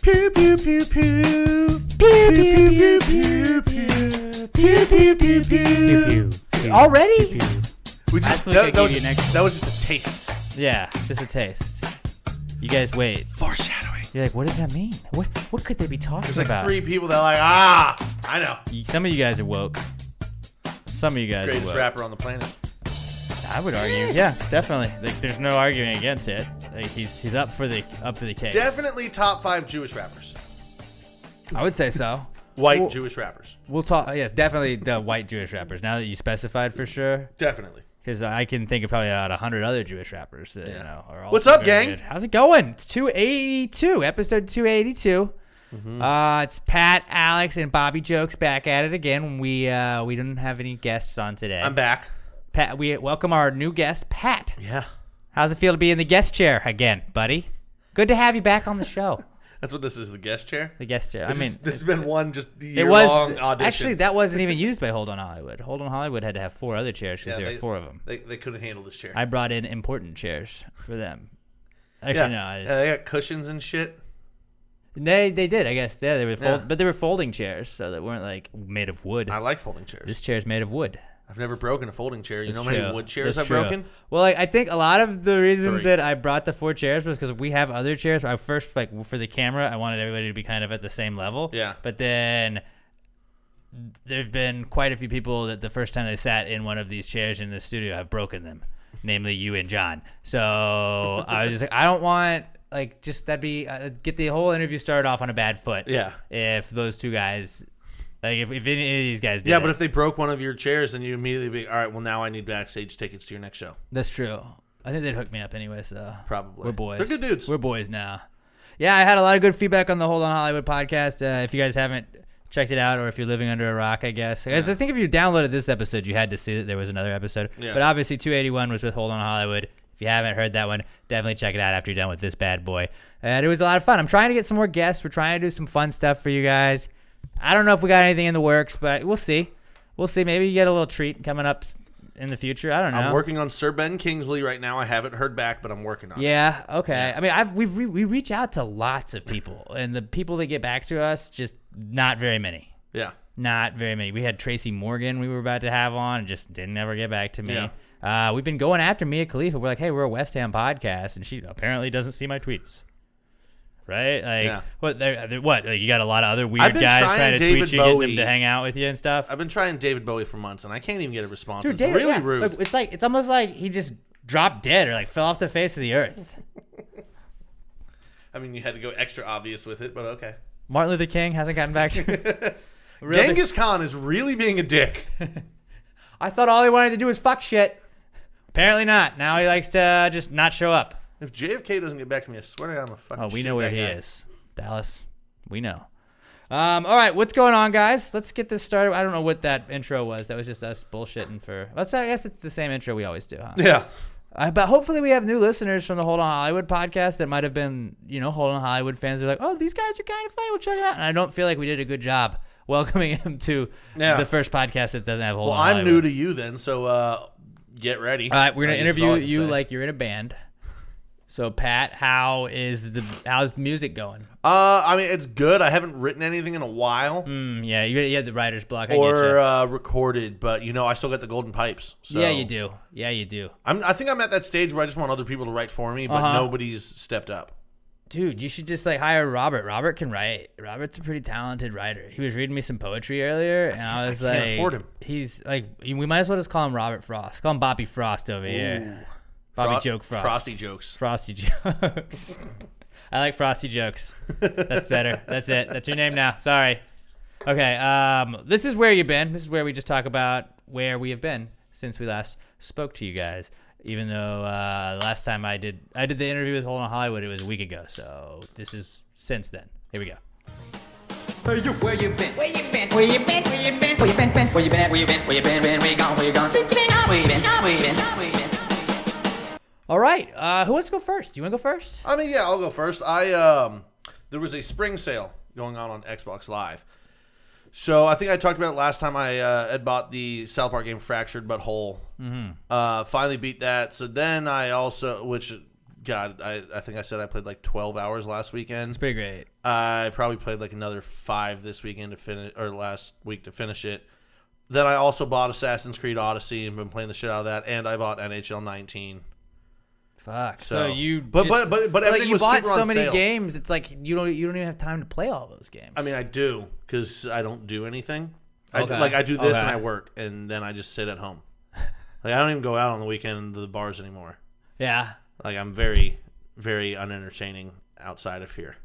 Pew pew pew pew. Pew pew pew pew pew. Pew pew pew pew. Already? We just that was just a taste. Yeah, just a taste. You guys wait. Foreshadowing. You're like, what does that mean? What could they be talking There's like about? 3 people that are like, I know. Some of you guys are woke. Some of you guys Greatest are woke. rapper on the planet. I would argue, yeah, definitely. Like, there's no arguing against it. Like, he's up for the case. Definitely top 5 Jewish rappers. I would say so. White Jewish rappers. We'll talk. Yeah, definitely the white Jewish rappers. Now that you specified for sure. Definitely. Because I can think of probably about 100 other Jewish rappers that are also What's up, very gang? good. How's it going? It's 282, episode 282. It's Pat, Alex, and Bobby Jokes back at it again. We didn't have any guests on today. I'm back. Pat, we welcome our new guest, Pat. Yeah. How's it feel to be in the guest chair again, buddy? Good to have you back on the show. That's what this is, the guest chair? The guest chair. This has been one just year-long audition. Actually, that wasn't even used by Hold On Hollywood. Hold On Hollywood had to have 4 other chairs because there were 4 of them. They couldn't handle this chair. I brought in important chairs for them. Actually, no. They got cushions and shit. They did, I guess. Yeah, they were but they were folding chairs, so they weren't like made of wood. I like folding chairs. This chair's made of wood. I've never broken a folding chair. You know how true. many wood chairs That's I've true. broken? Well, I think a lot of the reason 3. that I brought the 4 chairs was because we have other chairs. I first, like, for the camera, I wanted everybody to be kind of at the same level. Yeah. But then there've been quite a few people that the first time they sat in one of these chairs in the studio have broken them, namely you and John. So I was just like, I don't want, like, just that'd be, get the whole interview started off on a bad foot. Yeah. If those 2 guys... Like, if any of these guys did but if they broke one of your chairs, then you immediately be, all right, well, now I need backstage tickets to your next show. That's true. I think they'd hook me up anyways, though. Probably. We're boys. They're good dudes. We're boys now. Yeah, I had a lot of good feedback on the Hold On Hollywood podcast. If you guys haven't checked it out, or if you're living under a rock, I guess. I think if you downloaded this episode, you had to see that there was another episode. Yeah. But obviously, 281 was with Hold On Hollywood. If you haven't heard that one, definitely check it out after you're done with this bad boy. And it was a lot of fun. I'm trying to get some more guests. We're trying to do some fun stuff for you guys. I don't know if we got anything in the works, but we'll see. We'll see. Maybe you get a little treat coming up in the future. I don't know. I'm working on Sir Ben Kingsley right now. I haven't heard back, but I'm working on it. Yeah, okay. Yeah. I mean, we reach out to lots of people, and the people that get back to us, just not very many. Yeah. Not very many. We had Tracy Morgan we were about to have on, and just didn't ever get back to me. Yeah. We've been going after Mia Khalifa. We're like, hey, we're a West Ham podcast, and she apparently doesn't see my tweets. Right? Like, what? Like, you got a lot of other weird guys trying to tweet you, getting them to hang out with you and stuff. I've been trying David Bowie for months, and I can't even get a response. Dude, it's David, really rude. Look, it's almost like he just dropped dead or like fell off the face of the earth. I mean, you had to go extra obvious with it, but okay. Martin Luther King hasn't gotten back to Genghis Khan is really being a dick. I thought all he wanted to do was fuck shit. Apparently not. Now he likes to just not show up. If JFK doesn't get back to me, I swear to God, I'm a fucking we know where he is. Dallas. We know. All right, what's going on, guys? Let's get this started. I don't know what that intro was. That was just us bullshitting for... I guess it's the same intro we always do, huh? Yeah. But hopefully we have new listeners from the Hold On Hollywood podcast that might have been, Hold On Hollywood fans who are like, oh, these guys are kind of funny. We'll check it out. And I don't feel like we did a good job welcoming him to the first podcast that doesn't have Hold On Hollywood. Well, I'm new to you then, so get ready. All right, we're going to interview you like you're in a band. So, Pat, how's the music going? I mean, it's good. I haven't written anything in a while. Yeah, you had the writer's block. Or recorded, but, I still got the golden pipes. So. Yeah, you do. I think I'm at that stage where I just want other people to write for me, but nobody's stepped up. Dude, you should just hire Robert. Robert can write. Robert's a pretty talented writer. He was reading me some poetry earlier, and I was can't afford him. He's like, we might as well just call him Robert Frost. Call him Bobby Frost over here. Bobby Joke Frost. Frosty jokes. Frosty jokes. I like Frosty jokes. That's better. That's it. That's your name now. Sorry. Okay. This is Where You've Been. This is where we just talk about where we have been since we last spoke to you guys. Even though last time I did the interview with Hold On Hollywood, it was a week ago. So this is since then. Here we go. Where you been? Where you been? Where you been? Where you been? Where you been? Where you been? Where you been? Where you been? Where you been? Where you gone? Where you gone? Since you been? Where you been? Where you been? Where you been? All right. Who wants to go first? Do you want to go first? I mean, yeah, I'll go first. There was a spring sale going on Xbox Live. So I think I talked about it last time. I had bought the South Park game Fractured But Whole. Mm-hmm. Finally beat that. So then I also, which God, I think I said I played like 12 hours last weekend. It's pretty great. I probably played like another 5 this weekend to finish, or last week to finish it. Then I also bought Assassin's Creed Odyssey and been playing the shit out of that, and I bought NHL 19. Fuck. So you, but everything you was bought super so on many sale. games. It's like you don't even have time to play all those games. I mean, I do because I don't do anything. Okay. I do this Okay. and I work, and then I just sit at home. Like I don't even go out on the weekend to the bars anymore. yeah. Like I'm very, very unentertaining outside of here,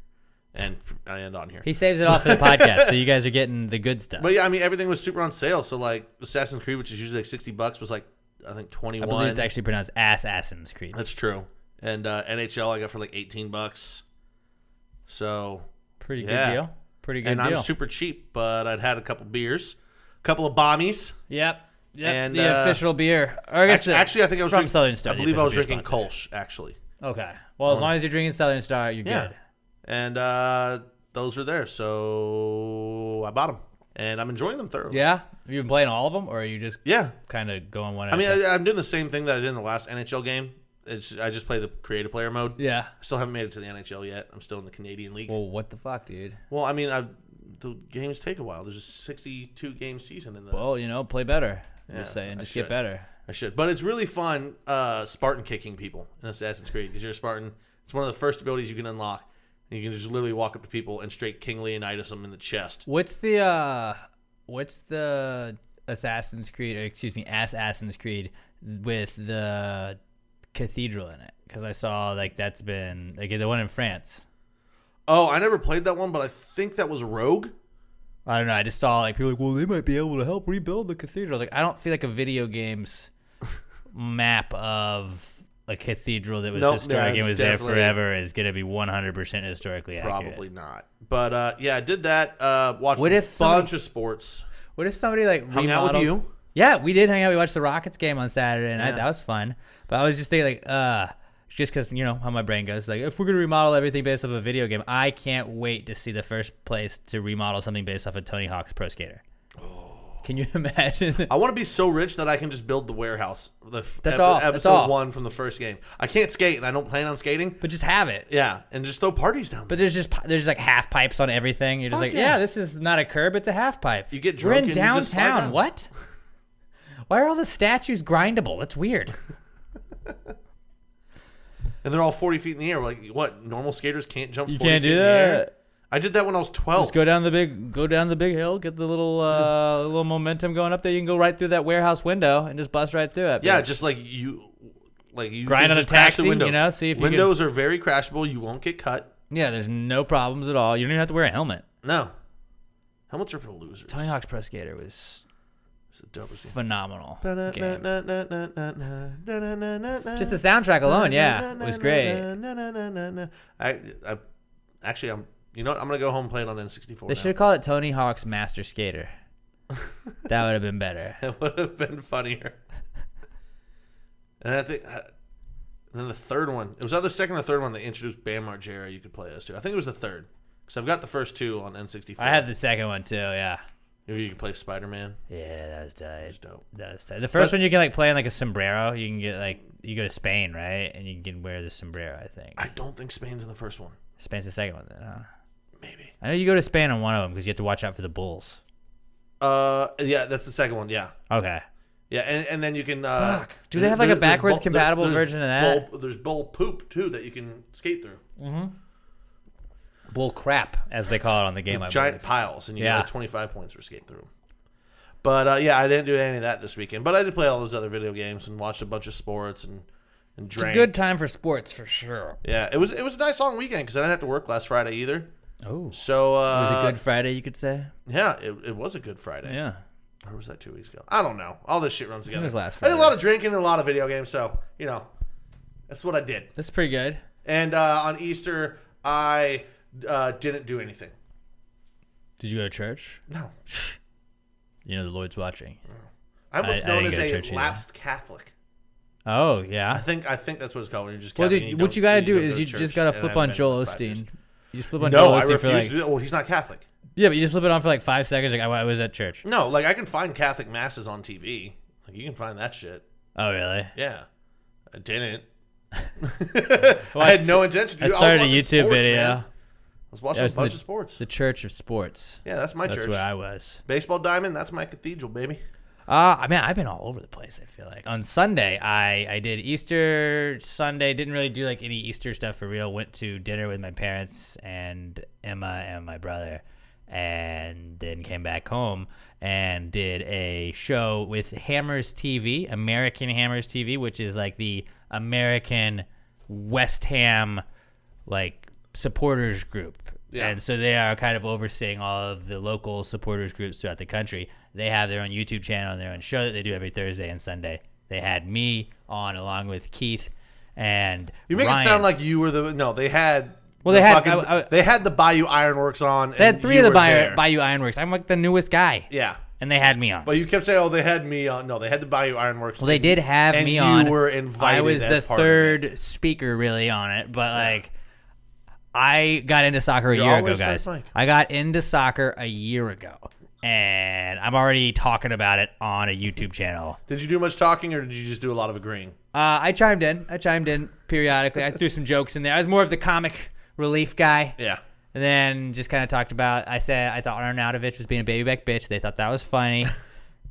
and I end on here. He saves it all for the podcast, so you guys are getting the good stuff. But yeah, I mean everything was super on sale. So like Assassin's Creed, which is usually like $60, was like I think 21. I believe it's actually pronounced Assassin's Creed. That's true. And NHL I got for like $18. So Pretty yeah. good deal. Pretty good and deal. I'm super cheap, but I'd had a couple beers, a couple of bommies. Yep. And, the official beer. Or I guess Actually, I think I was from drinking, Southern Star. I the believe I was official beer drinking sponsor. Kolsch, actually. Okay. Well, as long as you're drinking Southern Star, you're Yeah. good. And those were there, so I bought them, and I'm enjoying them thoroughly. Yeah. Have you been playing all of them, or are you just Yeah. kind of going one? I mean, I'm doing the same thing that I did in the last NHL game. I just play the creative player mode. yeah. I still haven't made it to the NHL yet. I'm still in the Canadian League. Well, what the fuck, dude? Well, I mean, the games take a while. There's a 62 game season in the. Well, play better. Yeah, Just saying, I just should. get better. I should, but it's really fun. Spartan kicking people in Assassin's Creed because you're a Spartan. It's one of the first abilities you can unlock. You can just literally walk up to people and straight King Leonidas them in the chest. What's the Assassin's Creed, or excuse me, Assassin's Creed with the cathedral in it? Because I saw like that's been like the one in France. Oh, I never played that one, but I think that was Rogue. I don't know. I just saw like people like, well, they might be able to help rebuild the cathedral. Like I don't feel like a video game's map of a cathedral that was historic and was there forever is going to be 100% historically accurate. Probably not. But yeah, I did that. Watched What if a somebody- bunch of sports. What if somebody like Hung out with remodeled? you? Yeah, we did hang out. We watched the Rockets game on Saturday night. Yeah. That was fun. But I was just thinking like, just because how my brain goes. Like if we're gonna remodel everything based off a video game, I can't wait to see the first place to remodel something based off of Tony Hawk's Pro Skater. Can you imagine? I want to be so rich that I can just build the warehouse. That's all. Episode That's all. 1 from the first game. I can't skate, and I don't plan on skating. But just have it. Yeah, and just throw parties down there. But there's like half pipes on everything. You're just Fuck like, yeah. this is not a curb, it's a half pipe. You get We're drunk in and you just slide downtown. down. What? Why are all the statues grindable? That's weird. And they're all 40 feet in the air. Like, what? Normal skaters can't jump 40 You can't feet do in the air? that. I did that when I was 12. Just go down the big hill, get the little momentum going up there. You can go right through that warehouse window and just bust right through it. Yeah, But just like you grind can on a just crash the taxi, windows. see if you windows are very crashable. You won't get cut. yeah, there's no problems at all. You don't even have to wear a helmet. No. Helmets are for the losers. Tony Hawk's Pro Skater was It's the dopest thing. phenomenal game. Just Just the soundtrack alone, yeah, was great. Actually, you know what? I'm gonna go home and play it on N64. They should have called it Tony Hawk's Master Skater. That would have been better. It would have been funnier. And I think, and then the third one, it was either second or third one. They introduced Bam Margera. You could play as too. I think it was the third because I've got the first 2 on N64. I have the second one too, yeah. Maybe you can play Spider-Man. Yeah, that was tight. It's dope. That was tight. The first one you can like play in like a sombrero. You can get like you go to Spain, right? And you can wear the sombrero, I think. I don't think Spain's in the first one. Spain's the second one then, huh? Maybe. I know you go to Spain on one of them because you have to watch out for the bulls. Yeah, that's the second one. Yeah. Okay. Yeah, and then you can. Fuck. Do they have like a backwards compatible version of that? There's bull poop too that you can skate through. Bull crap, as they call it on the game. I Giant believe. piles, and you Yeah. get like 25 points for skate through. But yeah, I didn't do any of that this weekend. But I did play all those other video games and watched a bunch of sports and It's a drank. good time for sports for sure. Yeah, it was a nice long weekend because I didn't have to work last Friday either. Oh, So was it Good Friday? You could say. Yeah, it was a good Friday. Yeah. Or was that 2 weeks ago? I don't know. All this shit runs together. was last I did a Friday. lot of drinking and a lot of video games, so that's what I did. That's pretty good. And on Easter, I didn't do anything. Did you go to church? No. You know the Lord's watching. I'm what's I known didn't as go to a church either. lapsed Catholic. Oh I yeah. think that's what it's called when you're just Well, Catholic. dude, what you gotta do is go to you church just gotta and flip haven't on been Joel in 5 years. Osteen. You just flip on No, Joel I Osteen for refuse like to do that. Well, he's not Catholic. yeah, but you just flip it on for like 5 seconds. Like I was at church. No, like I can find Catholic masses on TV. Like you can find that shit. Oh really? Yeah, I didn't. I had no intention to. I started a watching YouTube sports, video. man. I was watching a bunch of sports. The Church of Sports. Yeah, that's my church. That's where I was. Baseball diamond, that's my cathedral, baby. I mean, I've been all over the place, I feel like. On Sunday, I did Easter Sunday. Didn't really do like any Easter stuff for real. Went to dinner with my parents and Emma and my brother, and then came back home and did a show with Hammers TV, American Hammers TV, which is like the American West Ham like supporters group. Yeah. And so they are kind of overseeing all of the local supporters groups throughout the country. They have their own YouTube channel and their own show that they do every Thursday and Sunday. They had me on along with Keith and You make Ryan. it sound like you were the... No, they had... Well, they had the Bayou Ironworks on. They had three of the Bayou Ironworks. I'm like the newest guy. Yeah. And they had me on. But you kept saying, oh, they had me on. No, they had the Bayou Ironworks. Well, they did have me on. And you were invited. I was as the part third of it. speaker really on it. But like, I got into soccer a You're year ago, always guys. Mike. I got into soccer a year ago. And I'm already talking about it on a YouTube channel. Did you do much talking, or did you just do a lot of agreeing? I chimed in periodically. I threw some jokes in there. I was more of the comic relief guy. Yeah. And then just kind of talked about, I said I thought Arnautovic was being a baby back bitch. They thought that was funny.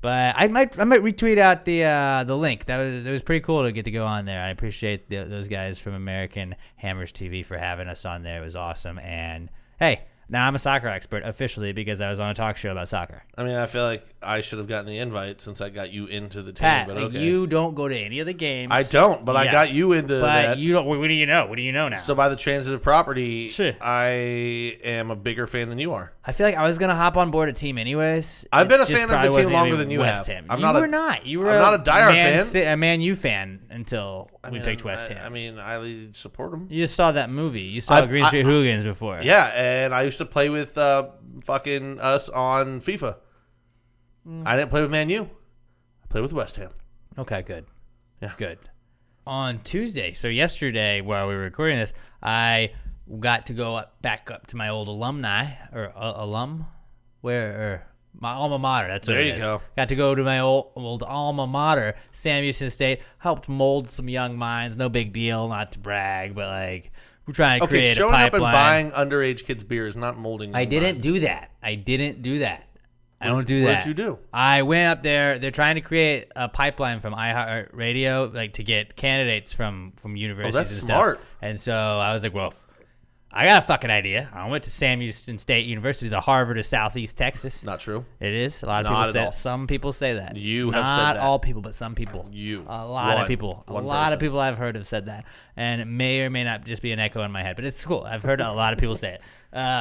But I might retweet out the link. It was pretty cool to get to go on there. I appreciate those guys from American Hammers TV for having us on there. It was awesome. And hey, now I'm a soccer expert officially because I was on a talk show about soccer. I mean, I feel like I should have gotten the invite since I got you into the team. Pat, but okay. you don't go to any of the games. I don't, but I got you into that. But you don't. What do you know? What do you know now? So by the transitive property, Sure. I am a bigger fan than you are. I feel like I was gonna hop on board a team anyways. I've been a It just fan of the probably team wasn't gonna longer be than you West have. Ham. I'm You not a- were not. You were I'm not a diehard fan. A Man U fan until we picked West Ham. I mean, I support them. You saw that movie. You saw Green Street Hooligans before. Yeah, and I used to play with fucking us on FIFA. I didn't play with Man U. I played with West Ham. Okay, good. Yeah. Good. On Tuesday, so yesterday while we were recording this, I got to go back up to my old alumni, or my alma mater. That's what There it you is. go. Got to go to my old alma mater, Sam Houston State. Helped mold some young minds. No big deal, not to brag, but like we're trying to create a showing up and pipeline. buying underage kids beer is not molding. I didn't minds. do that. I don't do that. What did you do? I went up there. They're trying to create a pipeline from iHeartRadio, like to get candidates from universities that's and smart. stuff. And so I was like, well, I got a fucking idea. I went to Sam Houston State University, the Harvard of Southeast Texas. Not true. It is. A lot of Not people at say all. Some people say that. You have Not said that. all people, but some people. A lot of people. A lot of people I've heard have said that. And it may or may not just be an echo in my head, but it's cool. I've heard a lot of people say it.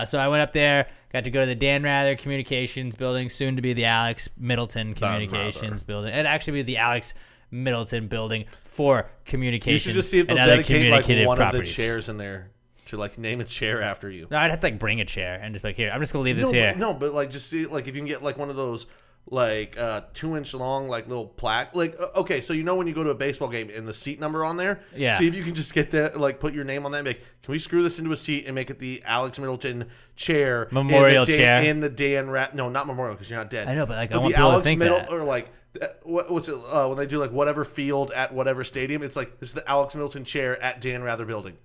So I went up there, got to go to the Dan Rather Communications building, soon to be the Alex Middleton Communications building. It'd actually be the Alex Middleton building for communications. You should just see if they'll and other dedicate like communicative one properties. of the chairs in there to like name a chair after you. No, I'd have to like bring a chair and just like, here, I'm just gonna leave this here. But like just see like if you can get like one of those like 2-inch long like little plaque like okay, so you know when you go to a baseball game and the seat number on there, Yeah. see if you can just get that like put your name on that and be like, can we screw this into a seat and make it the Alex Middleton chair Memorial chair in the Dan no, not memorial because you're not dead. I know, but like I but want the people Alex to think that. or like what's it when they do like whatever field at whatever stadium, it's like this is the Alex Middleton chair at Dan Rather building.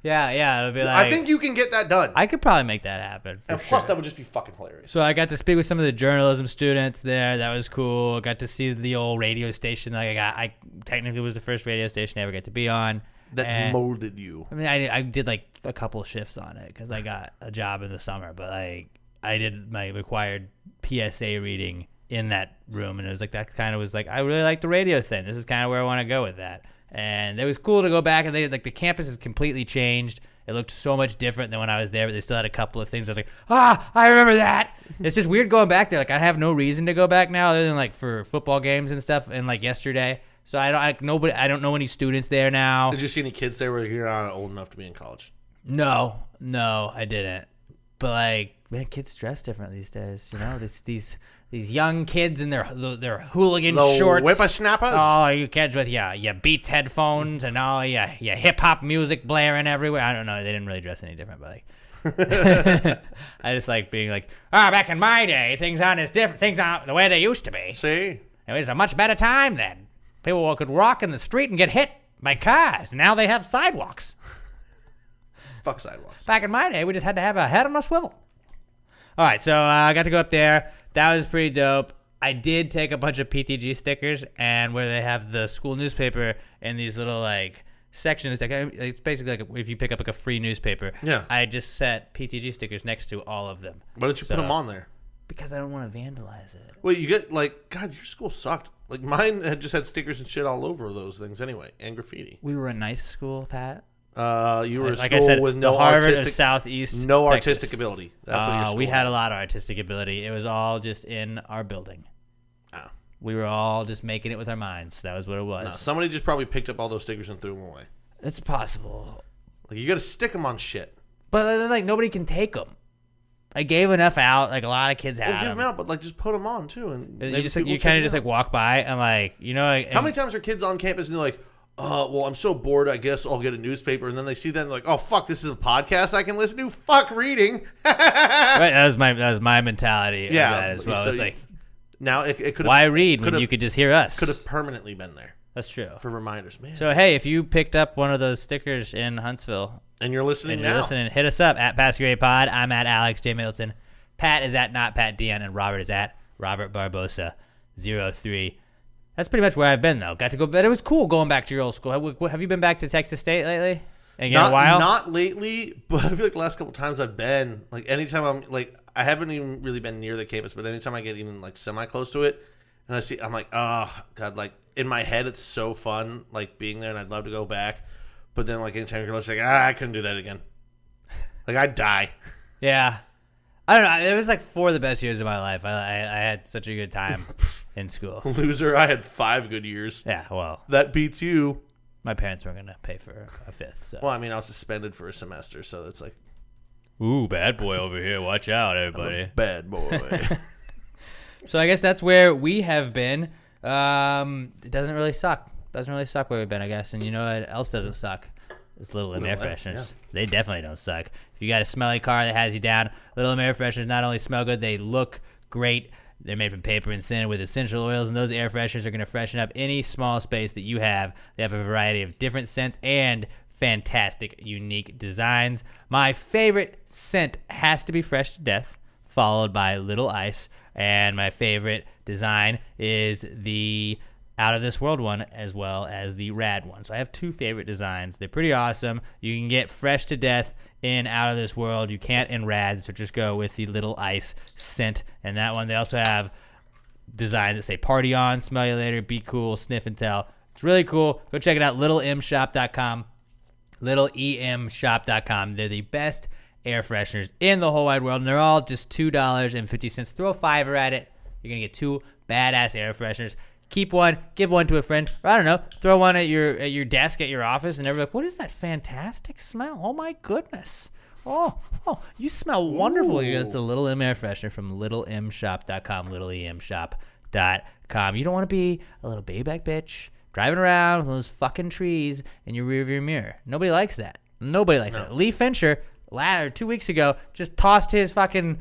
Yeah, it'll be like. I think you can get that done. I could probably make that happen. And For plus, sure. that would just be fucking hilarious. So I got to speak with some of the journalism students there. That was cool. Got to see the old radio station. Like I technically was the first radio station I ever got to be on. That And- molded you. I mean, I did like a couple shifts on it because I got a job in the summer. But like I did my required PSA reading in that room, and it was like that kind of was like I really like the radio thing. This is kind of where I want to go with that. And it was cool to go back, and they like the campus has completely changed. It looked so much different than when I was there, but they still had a couple of things. I was like, I remember that. It's just weird going back there. Like I have no reason to go back now other than like for football games and stuff. And like yesterday, so I don't know any students there now. Did you see any kids there where you're not old enough to be in college? No, I didn't. But like, man, kids dress different these days. You know, these young kids in their hooligan The shorts. whippersnappers? Oh, you kids with your Beats headphones and all your hip hop music blaring everywhere. I don't know. They didn't really dress any different, but like, I just like being like, back in my day, things aren't as different. Things aren't the way they used to be. See? It was a much better time then. People could walk in the street and get hit. by cars. Now they have sidewalks. Fuck sidewalks. Back in my day, we just had to have a head on a swivel. All right, so I got to go up there. That was pretty dope. I did take a bunch of PTG stickers, and where they have the school newspaper and these little like sections, it's basically like if you pick up like a free newspaper. Yeah. I just set PTG stickers next to all of them. Why didn't you put them on there? Because I don't want to vandalize it. Well, you get like, God, your school sucked. Like mine had just had stickers and shit all over those things anyway, and graffiti. We were a nice school, Pat. You were a like school I said, with no the Harvard artistic, of Southeast no Texas. artistic ability. That's what your school we had had. a lot of artistic ability. It was all just in our building. Oh. We were all just making it with our minds. That was what it was. No, somebody just probably picked up all those stickers and threw them away. It's possible. Like you got to stick them on shit. But then, like, nobody can take them. I gave enough out. Like, a lot of kids had Well, give them. them out, but like just put them on too. And You kind of just like walk by and like, you know. Like, how many times are kids on campus and they're like, well, I'm so bored, I guess I'll get a newspaper. And then they see that and they're like, oh, fuck, this is a podcast I can listen to? Fuck reading. Right, that was my mentality. Yeah, of that as well. so It's like, now it could have. why read when you could just hear us? Could have permanently been there. That's true. For reminders, man. So hey, if you picked up one of those stickers in Huntsville and you're listening now, hit us up at Pass Grade Pod. I'm at Alex J Middleton. Pat is at not Pat Dion, and Robert is at Robert Barbosa 03. That's pretty much where I've been though. Got to go, but it was cool going back to your old school. Have you been back to Texas State lately? Not, a while? Not lately, but I feel like the last couple times I've been, like anytime I'm like, I haven't even really been near the campus, but anytime I get even like semi close to it, and I see, I'm like, oh God, like in my head it's so fun, like being there, and I'd love to go back, but then like anytime you're like, I couldn't do that again. Like I'd die. Yeah. I don't know. It was like 4 of the best years of my life. I had such a good time in school. Loser, I had 5 good years. Yeah, well. That beats you. My parents weren't going to pay for a 5th. So. Well, I mean, I was suspended for a semester, so it's like. Ooh, bad boy over here. Watch out, everybody. I'm a bad boy. So I guess that's where we have been. It doesn't really suck. Doesn't really suck where we've been, I guess. And you know what else doesn't suck? It's Little M air fresheners. Yeah. They definitely don't suck. If you got a smelly car that has you down, Little M air fresheners not only smell good, they look great. They're made from paper and scented with essential oils, and those air fresheners are going to freshen up any small space that you have. They have a variety of different scents and fantastic, unique designs. My favorite scent has to be Fresh to Death, followed by Little Ice, and my favorite design is the Out of This World one as well as the Rad one. So I have 2 favorite designs. They're pretty awesome. You can get Fresh to Death in Out of This World. You can't in Rad, so just go with the Little Ice scent. And that one, they also have designs that say Party On, Smell You Later, Be Cool, Sniff and Tell. It's really cool. Go check it out, littleemshop.com. littleemshop.com. They're the best air fresheners in the whole wide world, and they're all just $2.50. Throw a $5 at it. You're going to get 2 badass air fresheners. Keep one, give one to a friend, or I don't know, throw one at your desk at your office, and everyone's like, what is that fantastic smell? Oh my goodness. Oh, you smell wonderful. It's a Little M air freshener from littleemshop.com, littleemshop.com. You don't want to be a little baby back bitch driving around with those fucking trees in your rearview mirror. Nobody likes that. Nobody likes that. Lee Fincher, 2 weeks ago, just tossed his fucking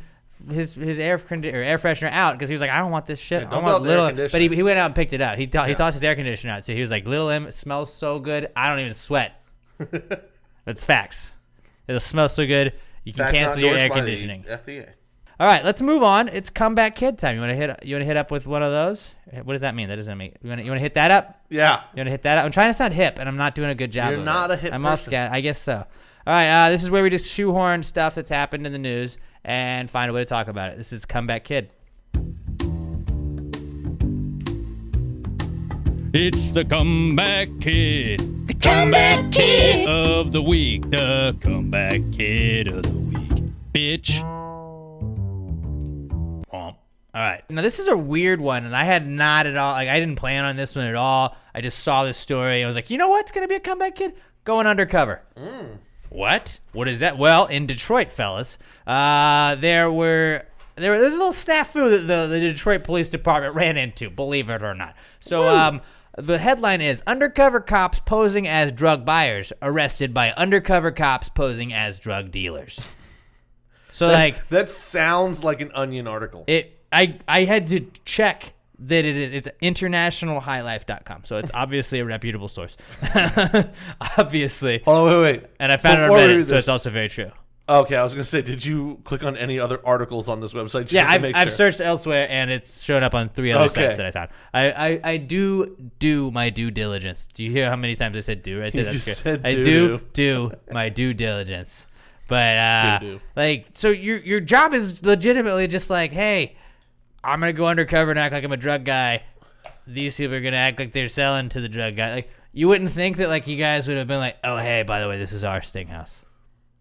his air freshener out because he was like, I don't want this shit. Yeah, I want Little M. But he went out and picked it up. He tossed his air conditioner out. So he was like, Little M, it smells so good. I don't even sweat. That's facts. It'll smell so good. You can cancel your air conditioning. FDA. All right, let's move on. It's comeback kid time. You want to hit up with one of those? What does that mean? That doesn't mean you want to hit that up? Yeah. You want to hit that up? I'm trying to sound hip, and I'm not doing a good job. You're not a hip I'm person. all scat. I guess so. All right, this is where we just shoehorn stuff that's happened in the news and find a way to talk about it. This is Comeback Kid. It's the Comeback Kid. The Comeback Kid of the week. The Comeback Kid of the week. Bitch. All right. Now, this is a weird one, and I had not at all, I didn't plan on this one at all. I just saw this story. I was like, you know what's going to be a comeback kid? Going undercover. What? What is that? Well, in Detroit, fellas, there was a little snafu that the Detroit Police Department ran into, believe it or not. So, the headline is, Undercover Cops Posing as Drug Buyers Arrested by Undercover Cops Posing as Drug Dealers. So, that sounds like an Onion article. I had to check that it's internationalhighlife.com. So it's obviously a reputable source. Obviously. Hold on, wait. And I found it on Before we read Reddit, so this- it's also very true. Okay, I was gonna say, did you click on any other articles on this website? Just Yeah, to make I've sure? searched elsewhere, and it's shown up on 3 other Okay. sites that I found. I do my due diligence. Do you hear how many times I said do right there? You That's just good. said I do my due diligence. But Do-do. like, so your job is legitimately just like, hey, I'm gonna go undercover and act like I'm a drug guy. These people are gonna act like they're selling to the drug guy. Like, you wouldn't think that like you guys would have been like, oh hey, by the way, this is our sting house.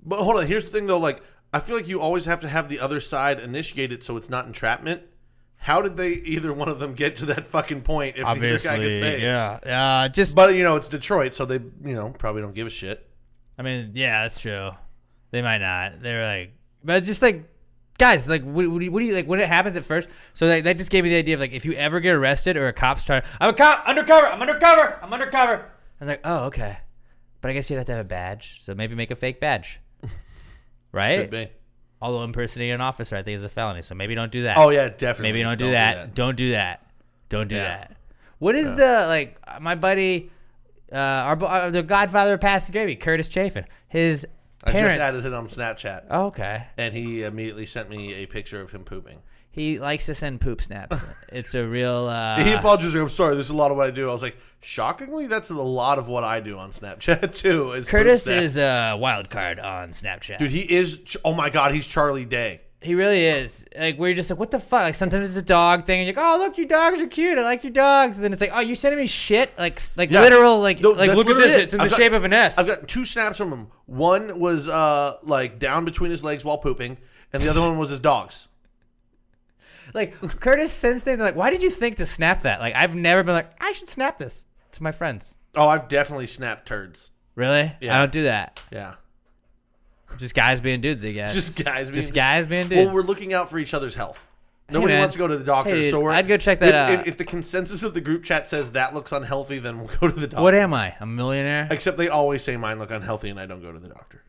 But hold on, here's the thing though. Like, I feel like you always have to have the other side initiate it, so it's not entrapment. How did they either one of them get to that fucking point? If neither guy could say it? yeah. Just But it's Detroit, so they probably don't give a shit. I mean, yeah, that's true. They might not. They're like, but just like, guys, like, what do you like when it happens at first? So that just gave me the idea of like, if you ever get arrested or a cop's trying, I'm a cop, undercover, I'm undercover. I'm like, oh, okay, but I guess you'd have to have a badge. So maybe make a fake badge, right? Could be. Although impersonating an officer, I think, is a felony. So maybe don't do that. Oh yeah, definitely. Maybe don't Just do that. Don't do that. Don't do Yeah. that. What is the like? My buddy, the Godfather of Past the Gravy, Curtis Chafin. His I parents. just added it on Snapchat, Oh, okay. and he immediately sent me a picture of him pooping. He likes to send poop snaps. It's a real. He apologized. I'm sorry. This is a lot of what I do. I was like, shockingly, that's a lot of what I do on Snapchat too. Is Curtis poop snaps. is a wild card on Snapchat. Dude, he is. Oh my god, he's Charlie Day. He really is. Like, we're just like, what the fuck? Like, sometimes it's a dog thing, and you're like, oh, look, your dogs are cute. I like your dogs. And then it's like, oh, you sending me shit? Like Yeah. literal, like, No, like that's look at literally this. it. It's in I've the got- shape of an S. I've gotten 2 snaps from him. One was like down between his legs while pooping, and the other one was his dogs. Like, Curtis sends things like, why did you think to snap that? Like, I've never been like, I should snap this to my friends. Oh, I've definitely snapped turds. Really? Yeah. I don't do that. Yeah. Just guys being dudes, I guess. Just guys being guys being dudes. Well, we're looking out for each other's health. Nobody man. wants to go to the doctor, Hey, dude, so we're. I'd go check that out. If the consensus of the group chat says that looks unhealthy, then we'll go to the doctor. What am I? A millionaire? Except they always say mine look unhealthy, and I don't go to the doctor.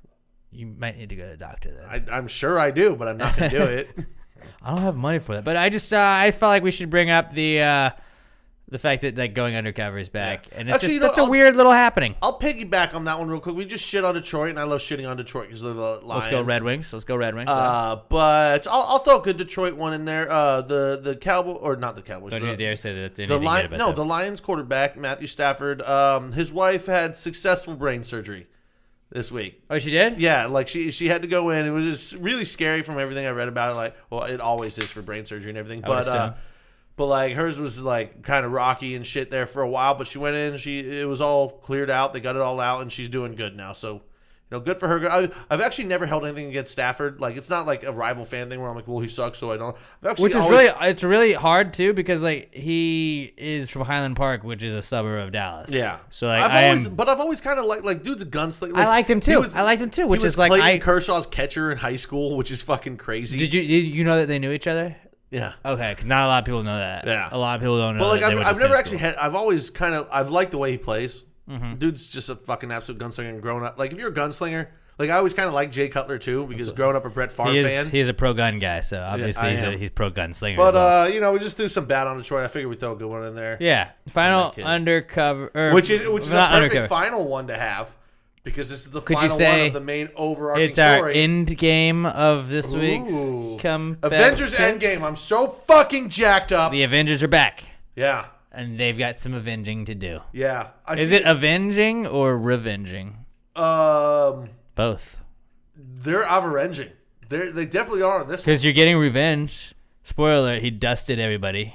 You might need to go to the doctor then. I'm sure I do, but I'm not going to do it. I don't have money for that, but I just I felt like we should bring up the fact that like going undercover is back, and it's Actually, just you know, that's a weird little happening. I'll piggyback on that one real quick. We just shit on Detroit, and I love shitting on Detroit because they're the Lions. Let's go Red Wings. But I'll throw a good Detroit one in there. The Cowboy or not the Cowboys. Don't you dare say that. The Lions quarterback Matthew Stafford. His wife had successful brain surgery this week. Oh, she did? Yeah, like she had to go in. It was just really scary from everything I read about it. Like, well, it always is for brain surgery and everything. But like hers was like kind of rocky and shit there for a while. But she went in. It was all cleared out. They got it all out, and she's doing good now. So, good for her. I've actually never held anything against Stafford. Like, it's not like a rival fan thing where I'm like, well, he sucks, so I don't. Which is it's really hard too because like he is from Highland Park, which is a suburb of Dallas. Yeah. So like I've always kind of like dude's a gunslinger. I liked him too. Which is like Clayton Kershaw's catcher in high school, which is fucking crazy. Did you know that they knew each other? Yeah. Okay, because not a lot of people know that. Yeah. A lot of people don't know. But like that they went to I've never same actually school. had. I've always I've liked the way he plays. Mm-hmm. Dude's just a fucking absolute gunslinger and grown up. Like if you're a gunslinger, like I always kind of like Jay Cutler too because growing up a Brett Favre fan. He is a pro gun guy, so obviously he's pro gunslinger. But as well. we just threw some bad on Detroit. I figured we'd throw a good one in there. Yeah, final undercover, which is a perfect undercover. final one to have. Because this is the Could final you say one of the main overarching it's our story. end game of this week's comeback. Avengers Endgame. I'm so fucking jacked up. The Avengers are back. Yeah. And they've got some avenging to do. Yeah. Is it avenging or revenging? Both. They're avenging. They definitely are on this one. Because you're getting revenge. Spoiler alert, he dusted everybody.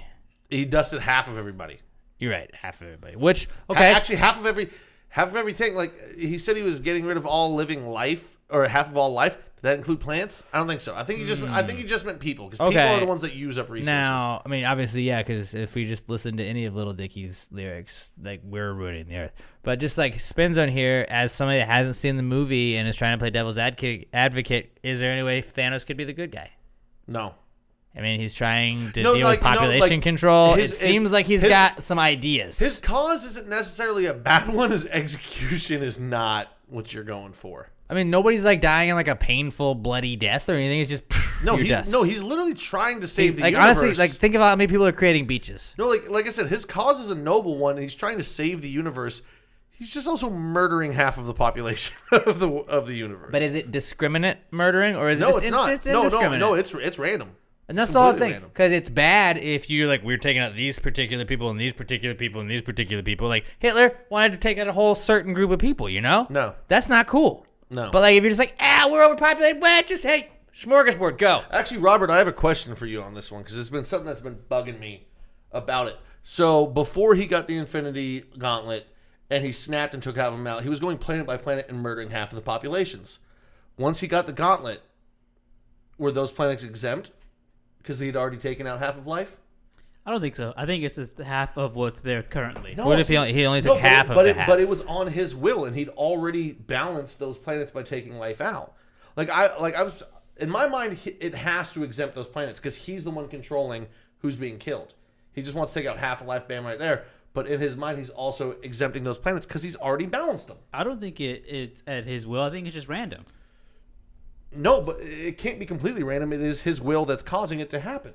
He dusted half of everybody. You're right, half of everybody. Which, okay. Actually, half of everything. Like, he said he was getting rid of all living life, or half of all life. Did that include plants? I don't think so. I think he just meant people, because people are the ones that use up resources. Now, I mean, obviously, yeah, because if we just listen to any of Little Dicky's lyrics, like, we're ruining the earth. But just, like, spins on here, as somebody that hasn't seen the movie and is trying to play devil's advocate, is there any way Thanos could be the good guy? No. I mean, he's trying to deal with population control. It seems like he's got some ideas. His cause isn't necessarily a bad one. His execution is not what you're going for. I mean, nobody's like dying in like a painful, bloody death or anything. It's just dust. He's literally trying to save the like universe. honestly, like think about how many people are creating beaches. No, like I said, his cause is a noble one, and he's trying to save the universe. He's just also murdering half of the population of the universe. But is it discriminate murdering, or is it? No, just, it's not. Just No, indiscriminate? it's random. And that's the whole Completely thing, random. because it's bad if you're like, we're taking out these particular people and these particular people and these particular people. Like Hitler wanted to take out a whole certain group of people, you know? No. That's not cool. No. But like, if you're just like, we're overpopulated, well, just hey, smorgasbord, go. Actually, Robert, I have a question for you on this one because it's been something that's been bugging me about it. So before he got the Infinity Gauntlet and he snapped and took half of them out, he was going planet by planet and murdering half of the populations. Once he got the Gauntlet, were those planets exempt because he'd already taken out half of life? I don't think so. I think it's just half of what's there currently. No, What if he only took half of but the it, half? But it was on his will, and he'd already balanced those planets by taking life out. I was in my mind, it has to exempt those planets because he's the one controlling who's being killed. He just wants to take out half a life, bam, right there. But in his mind, he's also exempting those planets because he's already balanced them. I don't think it's at his will. I think it's just random. No, but it can't be completely random. It is his will that's causing it to happen.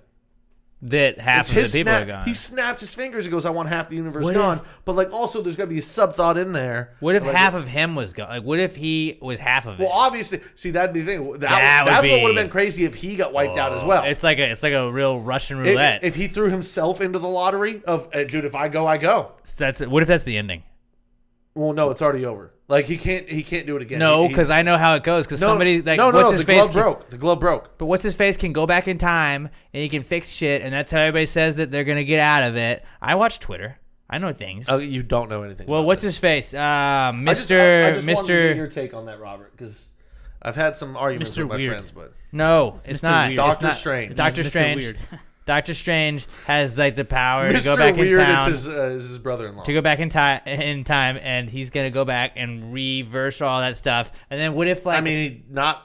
that half of the people are gone. He snaps his fingers and goes, I want half the universe gone. But like also there's gotta be a sub thought in there. What if like, half of him was gone? Like, what if he was half of it? Well, obviously, see that'd be the thing. That's What would have been crazy if he got wiped out as well. It's like a real Russian roulette. If he threw himself into the lottery of, dude, if I go, I go. What if that's the ending? Well, no, it's already over. Like he can't do it again. No, because I know how it goes. Because somebody like what's his the face glove broke. The glove broke. But what's his face can go back in time and he can fix shit, and that's how everybody says that they're gonna get out of it. I watch Twitter. I know things. Oh, you don't know anything. Well, about what's this. his face? I just wanted to get your take on that, Robert, because I've had some arguments Mr. with my Weird. friends, but No, it's Mr. not. Weird. It's Doctor not- Strange. Doctor Mr. Strange. Weird. Doctor Strange has like the power to go Mr. back Weird in town. is his brother-in-law. To go back in time, and he's gonna go back and reverse all that stuff. And then what if like? I mean, not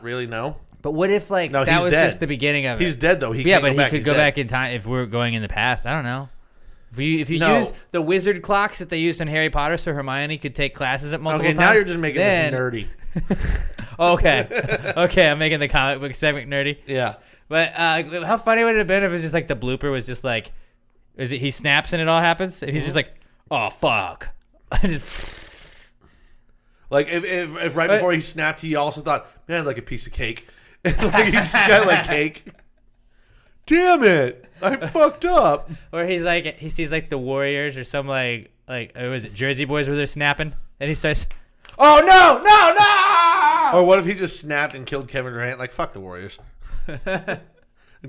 really. No, but what if like No, that he's was dead. just the beginning of it? he's dead though. Yeah, Can't but go back. he could He's go dead. back in time if we're going in the past. I don't know. If you No. use the wizard clocks that they used in Harry Potter, so Hermione could take classes at multiple Okay, times. now you're just making then, this nerdy. Okay, I'm making the comic book segment nerdy. Yeah. But how funny would it have been if it was just like the blooper was just like, he snaps and it all happens? And he's just like, oh fuck, just, Like if right before he snapped, he also thought, man, I'd like a piece of cake. Like he just got like cake. Damn it, I fucked up. or he's like he sees like the Warriors or some like was it Jersey Boys where they're snapping and he starts, oh no. Or what if he just snapped and killed Kevin Durant? Like fuck the Warriors.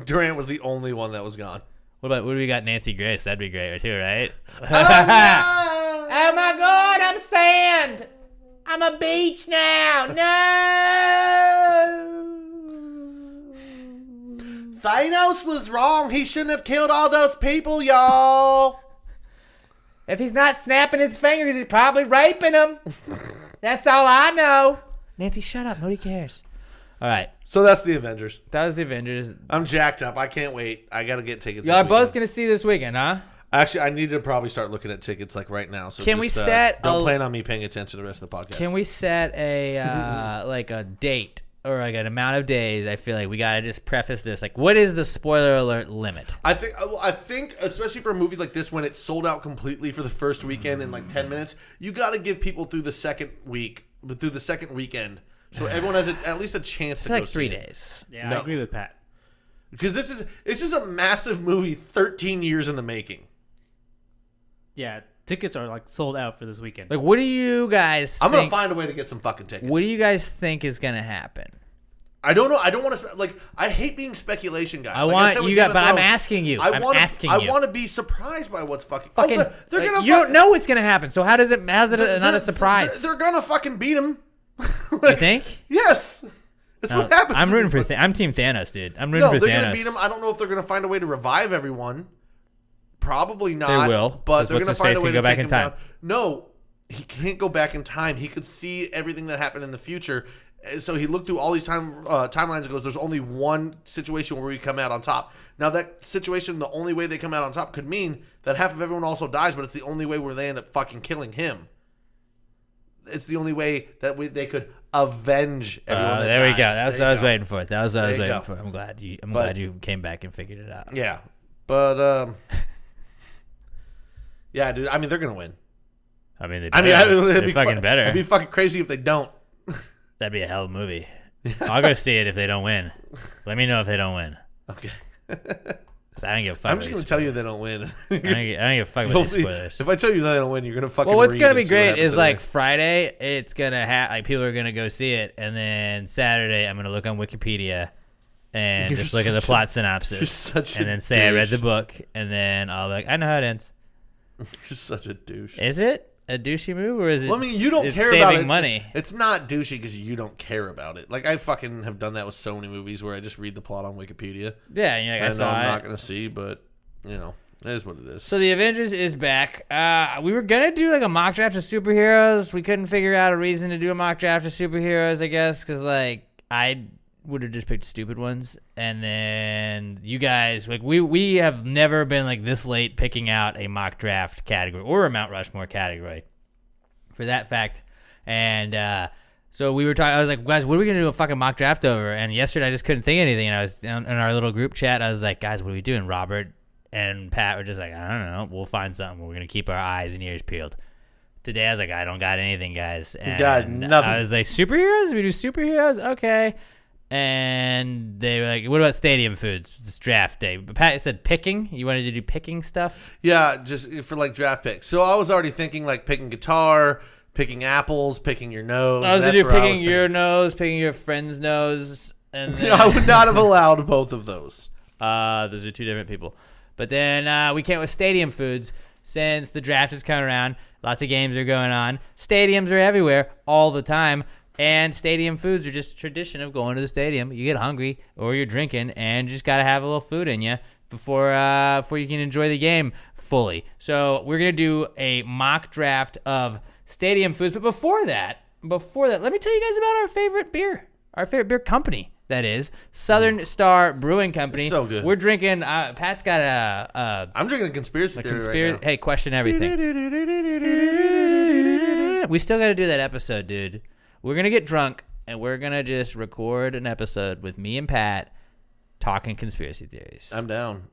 Durant was the only one that was gone. What do we got? Nancy Grace, that'd be great too, right? Oh my god, I'm sand. I'm a beach now. No. Thanos was wrong. He shouldn't have killed all those people, y'all. If he's not snapping his fingers, he's probably raping them. That's all I know. Nancy, shut up. Nobody cares. All right. So that's the Avengers. That was the Avengers. I'm jacked up. I can't wait. I got to get tickets. Y'all are this both weekend. going to see this weekend, huh? Actually, I need to probably start looking at tickets like right now. So Can we just, set Don't a- plan on me paying attention to the rest of the podcast. Can we set a like a date or like an amount of days? I feel like we got to just preface this. Like, what is the spoiler alert limit? I think, especially for a movie like this, when it's sold out completely for the first weekend in like 10 minutes, you got to give people through the second weekend, so everyone has at least a chance to I feel go like 3 see it. days. Yeah, No. I agree with Pat. Because this is a massive movie, 13 years in the making. Yeah, tickets are like sold out for this weekend. Like, what do you guys I'm gonna think? find a way to get some fucking tickets. What do you guys think is going to happen? I don't know. I don't want to I hate being speculation guy. I Like want said with you Game got, of but I'm Thrones, asking you. I I'm wanna, asking I you. want to be surprised by what's fucking. Fucking, they're like, gonna. you don't know what's going to happen. So how's it not a surprise? They're gonna fucking beat him. You think? Yes. That's what happens. I'm in rooting these for. I'm Team Thanos, dude. I'm rooting No, for they're Thanos. gonna beat him. I don't know if they're gonna find a way to revive everyone. Probably not. They will, but 'cause they're what's gonna his find face a way can to go back take in him time. down. No, he can't go back in time. He could see everything that happened in the future. So he looked through all these timelines and goes, "There's only one situation where we come out on top." Now that situation, the only way they come out on top could mean that half of everyone also dies, but it's the only way where they end up fucking killing him. it's the only way that they could avenge everyone. There we go. dies. That's what I was waiting for. That was what I was waiting for. I'm glad you came back and figured it out. Yeah, but yeah, dude. I mean, they're gonna win. I mean, It'd be fucking better. It'd be fucking crazy if they don't. That'd be a hell of a movie. I'll go see it if they don't win. Let me know if they don't win. Okay. 'Cause I don't give a fuck. I'm just gonna tell you they don't win. I don't give a fuck about these spoilers. If I tell you they don't win, you're gonna fucking. Well, what's read gonna and be see what great happens is to like them. Friday, it's gonna like people are gonna go see it, and then Saturday I'm gonna look on Wikipedia and You're just look at the plot synopsis, and then say I read the book, and then I'll be like, I know how it ends. You're such a douche. Is it a douchey move, or is it? Well, I mean, you don't it's care saving about it. money. It's not douchey because you don't care about it. Like I fucking have done that with so many movies where I just read the plot on Wikipedia. Yeah, and you're like, I I know saw I'm it. not gonna see, but you know, it is what it is. So the Avengers is back. We were gonna do like a mock draft of superheroes. We couldn't figure out a reason to do a mock draft of superheroes, I guess, because like I would have just picked stupid ones, and then you guys like we have never been like this late picking out a mock draft category or a Mount Rushmore category for that fact. And so we were talking. I was like, guys, what are we gonna do a fucking mock draft over? And yesterday I just couldn't think of anything. And I was in our little group chat. I was like, guys, what are we doing? Robert and Pat were just like, I don't know. We'll find something. We're going to keep our eyes and ears peeled. Today, I was like, I don't got anything, guys. And got nothing. I was like, superheroes? We do superheroes? Okay. And they were like, what about stadium foods? It's draft day. But Pat said picking. You wanted to do picking stuff? Yeah, just for like draft picks. So I was already thinking like picking guitar, picking apples, picking your nose. I was going That's to do where I picking was your thinking. nose, picking your friend's nose. And then, I would not have allowed both of those. those are two different people. But then we came with stadium foods since the draft is coming around. Lots of games are going on. Stadiums are everywhere all the time. And stadium foods are just a tradition of going to the stadium. You get hungry or you're drinking and you just got to have a little food in you before you can enjoy the game fully. So we're going to do a mock draft of stadium foods. But before that, let me tell you guys about our favorite beer company. That is Southern Star Brewing Company. It's so good. We're drinking. Pat's got a I'm drinking a conspiracy theory right now. Hey, question everything. We still got to do that episode, dude. We're gonna get drunk and we're gonna just record an episode with me and Pat talking conspiracy theories. I'm down.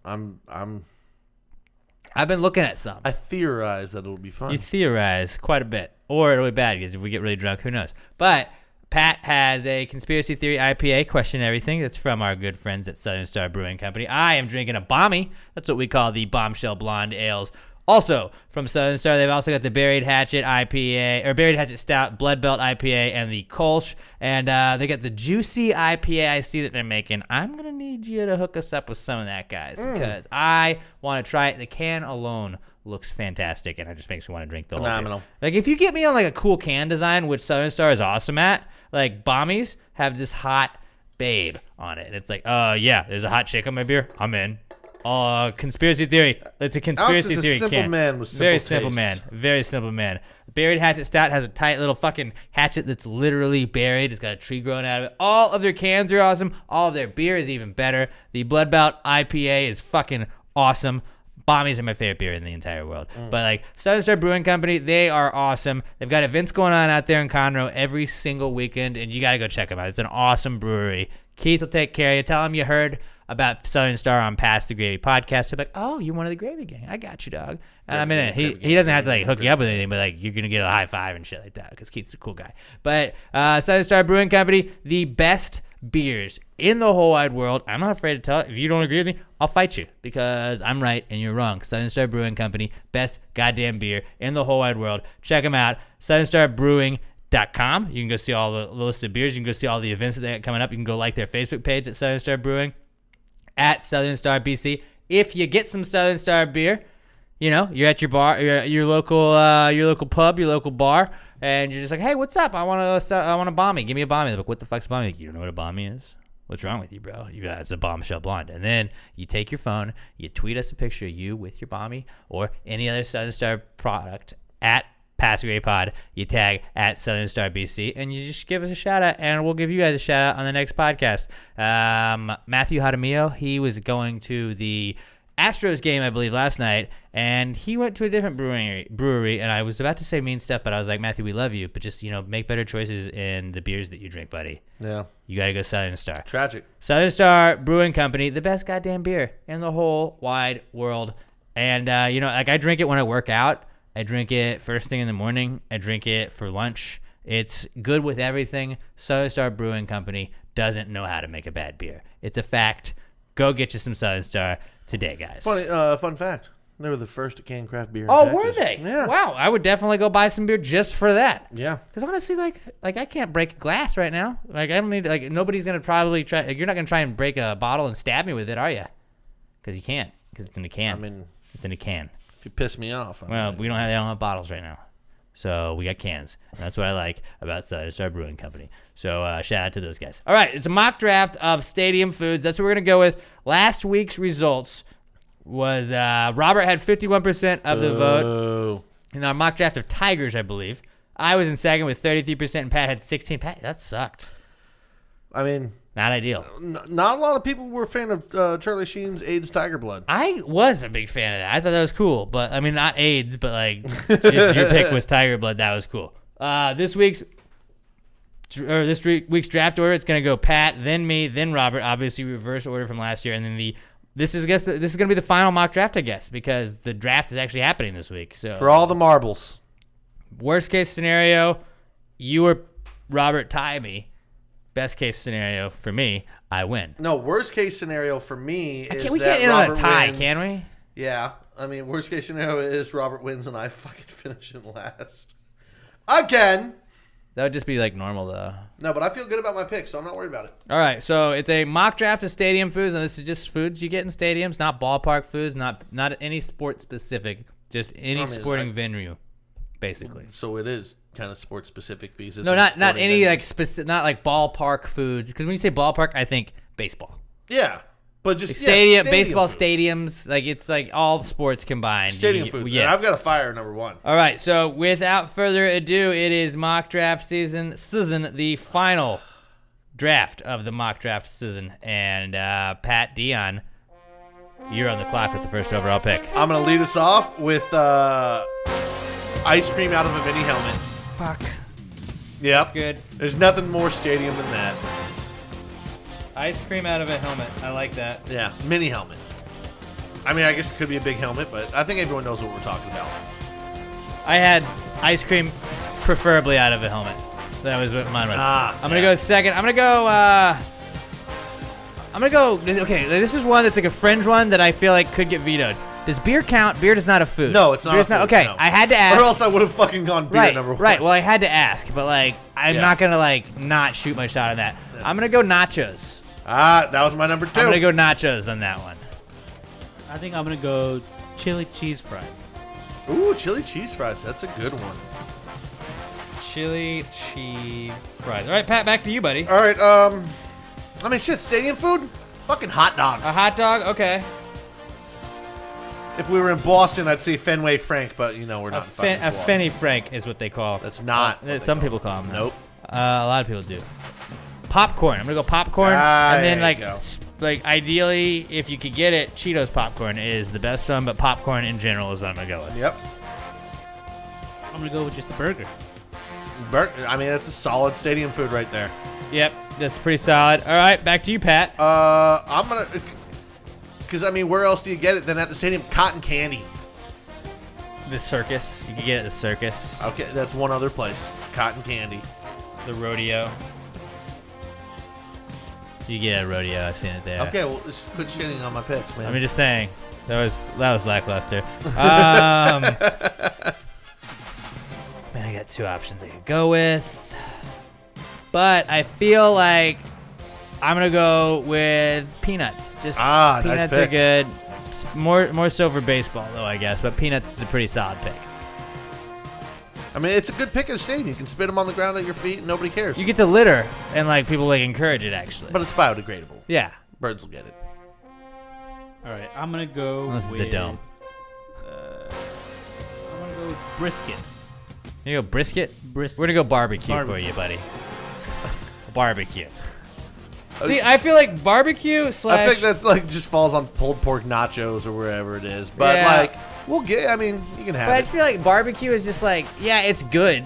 I've been looking at some. I theorize that it'll be fun. You theorize quite a bit, or it'll be bad because if we get really drunk, who knows? But Pat has a conspiracy theory IPA, question everything. That's from our good friends at Southern Star Brewing Company. I am drinking a Bommy. That's what we call the Bombshell Blonde Ales. Also from Southern Star, they've also got the Buried Hatchet IPA, or Buried Hatchet Stout, Blood Belt IPA, and the Kolsch. And they got the Juicy IPA I see that they're making. I'm going to need you to hook us up with some of that, guys, because I want to try it. The can alone looks fantastic, and it just makes me want to drink the whole Phenomenal. beer. Like, if you get me on, like, a cool can design, which Southern Star is awesome at, like, Bommies have this hot babe on it. And it's like, yeah, there's a hot chick on my beer. I'm in. Conspiracy theory. It's a conspiracy Alex is a theory simple can. man with simple Very simple tastes. man. Very simple man. Buried Hatchet Stout has a tight little fucking hatchet that's literally buried. It's got a tree growing out of it. All of their cans are awesome. All of their beer is even better. The Blood Belt IPA is fucking awesome. Bommies are my favorite beer in the entire world. But like Southern Star Brewing Company, they are awesome. They've got events going on out there in Conroe every single weekend, and you got to go check them out. It's an awesome brewery. Keith will take care of you. Tell him you heard about Southern Star on Pass the Gravy podcast. He'll be like, oh, you're one of the Gravy Gang. I got you, dog. And I'm in it. He doesn't have to like hook you up with anything, but like you're going to get a high five and shit like that because Keith's a cool guy. But Southern Star Brewing Company, the best beers in the whole wide world. I'm not afraid to tell it. If you don't agree with me, I'll fight you because I'm right and you're wrong. Southern Star Brewing Company, best goddamn beer in the whole wide world. Check them out. SouthernStarBrewing.com. You can go see all the list of beers. You can go see all the events that they got coming up. You can go like their Facebook page at Southern Star Brewing, at Southern Star BC. If you get some Southern Star beer, you know, you're at your bar, your local pub, your local bar, and you're just like, hey, what's up? I want a Bommy. Give me a Bommy. They're like, what the fuck's a Bommy? Like, you don't know what a Bommy is? What's wrong with you, bro? It's a Bombshell Blonde. And then you take your phone, you tweet us a picture of you with your Bommy or any other Southern Star product at Pass Gray Pod. You tag at Southern Star BC, and you just give us a shout out, and we'll give you guys a shout out on the next podcast. Matthew Hadamio, he was going to the Astros game, I believe, last night, and he went to a different brewery, and I was about to say mean stuff, but I was like, Matthew, we love you, but just, make better choices in the beers that you drink, buddy. Yeah. You got to go Southern Star. Tragic. Southern Star Brewing Company, the best goddamn beer in the whole wide world. And, I drink it when I work out. I drink it first thing in the morning. I drink it for lunch. It's good with everything. Southern Star Brewing Company doesn't know how to make a bad beer. It's a fact. Go get you some Southern Star today, guys. Funny fun fact. They were the first to can craft beer in Oh, Texas. were they? Yeah. Wow, I would definitely go buy some beer just for that. Yeah. Because honestly, like I can't break glass right now. Like I don't need. Like nobody's gonna probably try. Like, you're not gonna try and break a bottle and stab me with it, are you? Because you can't. Because it's in a can. I mean, it's in a can. if you piss me off. Well, they don't have bottles right now, so we got cans. And that's what I like about Southern Star Brewing Company. So shout out to those guys. All right, it's a mock draft of Stadium Foods. That's what we're gonna go with. Last week's results was Robert had 51% of the vote in our mock draft of Tigers, I believe. I was in second with 33%, and Pat had 16%. Pat, that sucked. I mean, not ideal. Not a lot of people were a fan of Charlie Sheen's AIDS Tiger Blood. I was a big fan of that. I thought that was cool, but I mean, not AIDS, but like just your pick was Tiger Blood. That was cool. This week's draft order, it's gonna go Pat, then me, then Robert. Obviously, reverse order from last year, and then this is gonna be the final mock draft, I guess, because the draft is actually happening this week. So for all the marbles. Worst case scenario, you or Robert tie me. Best case scenario for me, I win. No, worst case scenario for me is we that can't end on a Robert tie, wins. can we? Yeah. I mean, worst case scenario is Robert wins and I fucking finish in last. Again. That would just be like normal, though. No, but I feel good about my pick, so I'm not worried about it. All right, so it's a mock draft of Stadium Foods, and this is just foods you get in stadiums, not ballpark foods, not any sport specific, just any sporting venue, basically. So it is kind of sports specific because it's No, not any venue. like specific, not like ballpark foods. Because when you say ballpark, I think baseball. Yeah, but just Like stadium, baseball foods. stadiums, like it's like all the sports combined. Stadium foods. Yeah. And I've got a fire number one. All right, so without further ado, it is mock draft season, the final draft of the mock draft season, and Pat Dion, you're on the clock with the first overall pick. I'm gonna lead us off with ice cream out of a mini helmet. Fuck. Yep. That's good. There's nothing more stadium than that. Ice cream out of a helmet. I like that. Yeah, mini helmet. I mean, I guess it could be a big helmet, but I think everyone knows what we're talking about. I had ice cream preferably out of a helmet. That was what mine was. I'm going to go second. I'm going to go, okay, this is one that's like a fringe one that I feel like could get vetoed. Does beer count? Beer is not a food. No, it's not Beer's a food, okay, no. I had to ask. Or else I would have fucking gone beer number one. Right, well, I had to ask, but like, I'm not going to like not shoot my shot on that. Yeah. I'm going to go nachos. That was my number two. I'm going to go nachos on that one. I think I'm going to go chili cheese fries. Ooh, chili cheese fries. That's a good one. Chili cheese fries. All right, Pat, back to you, buddy. All right, I mean, shit, stadium food? Fucking hot dogs. A hot dog? Okay. If we were in Boston, I'd say Fenway Frank, but, you know, we're not A Fenny Frank is what they call. That's not. Some people call them. Nope. A lot of people do. Popcorn. I'm gonna go popcorn, and then like ideally, if you could get it, Cheetos popcorn is the best one, but popcorn in general is what I'm gonna go with. Yep. I'm going to go with just a burger. I mean, that's a solid stadium food right there. Yep, that's pretty solid. All right, back to you, Pat. I'm gonna, because I mean, where else do you get it than at the stadium? Cotton candy. The circus. You can get it at the circus. Okay, that's one other place. Cotton candy. The rodeo. You get a rodeo. I've seen it there. Okay, well, just quit shitting on my picks, man. I'm just saying that was lackluster. Man, I got two options I could go with, but I feel like I'm gonna go with peanuts. Just nice peanuts pick. are good. More so for baseball though, I guess. But peanuts is a pretty solid pick. I mean, it's a good pick in the stadium. You can spit them on the ground at your feet, and nobody cares. You get to litter, and like people like encourage it actually. But it's biodegradable. Yeah. Birds will get it. All right, I'm going to go Unless with... it's a dome. I'm going to go with brisket. You go brisket? Brisket. We're gonna go barbecue for you, buddy. Barbecue. See, I feel like barbecue slash. I think that's like just falls on pulled pork nachos or wherever it is. But Yeah. like, we'll get. I mean, you can have But I it. just feel like barbecue is just like, yeah, it's good,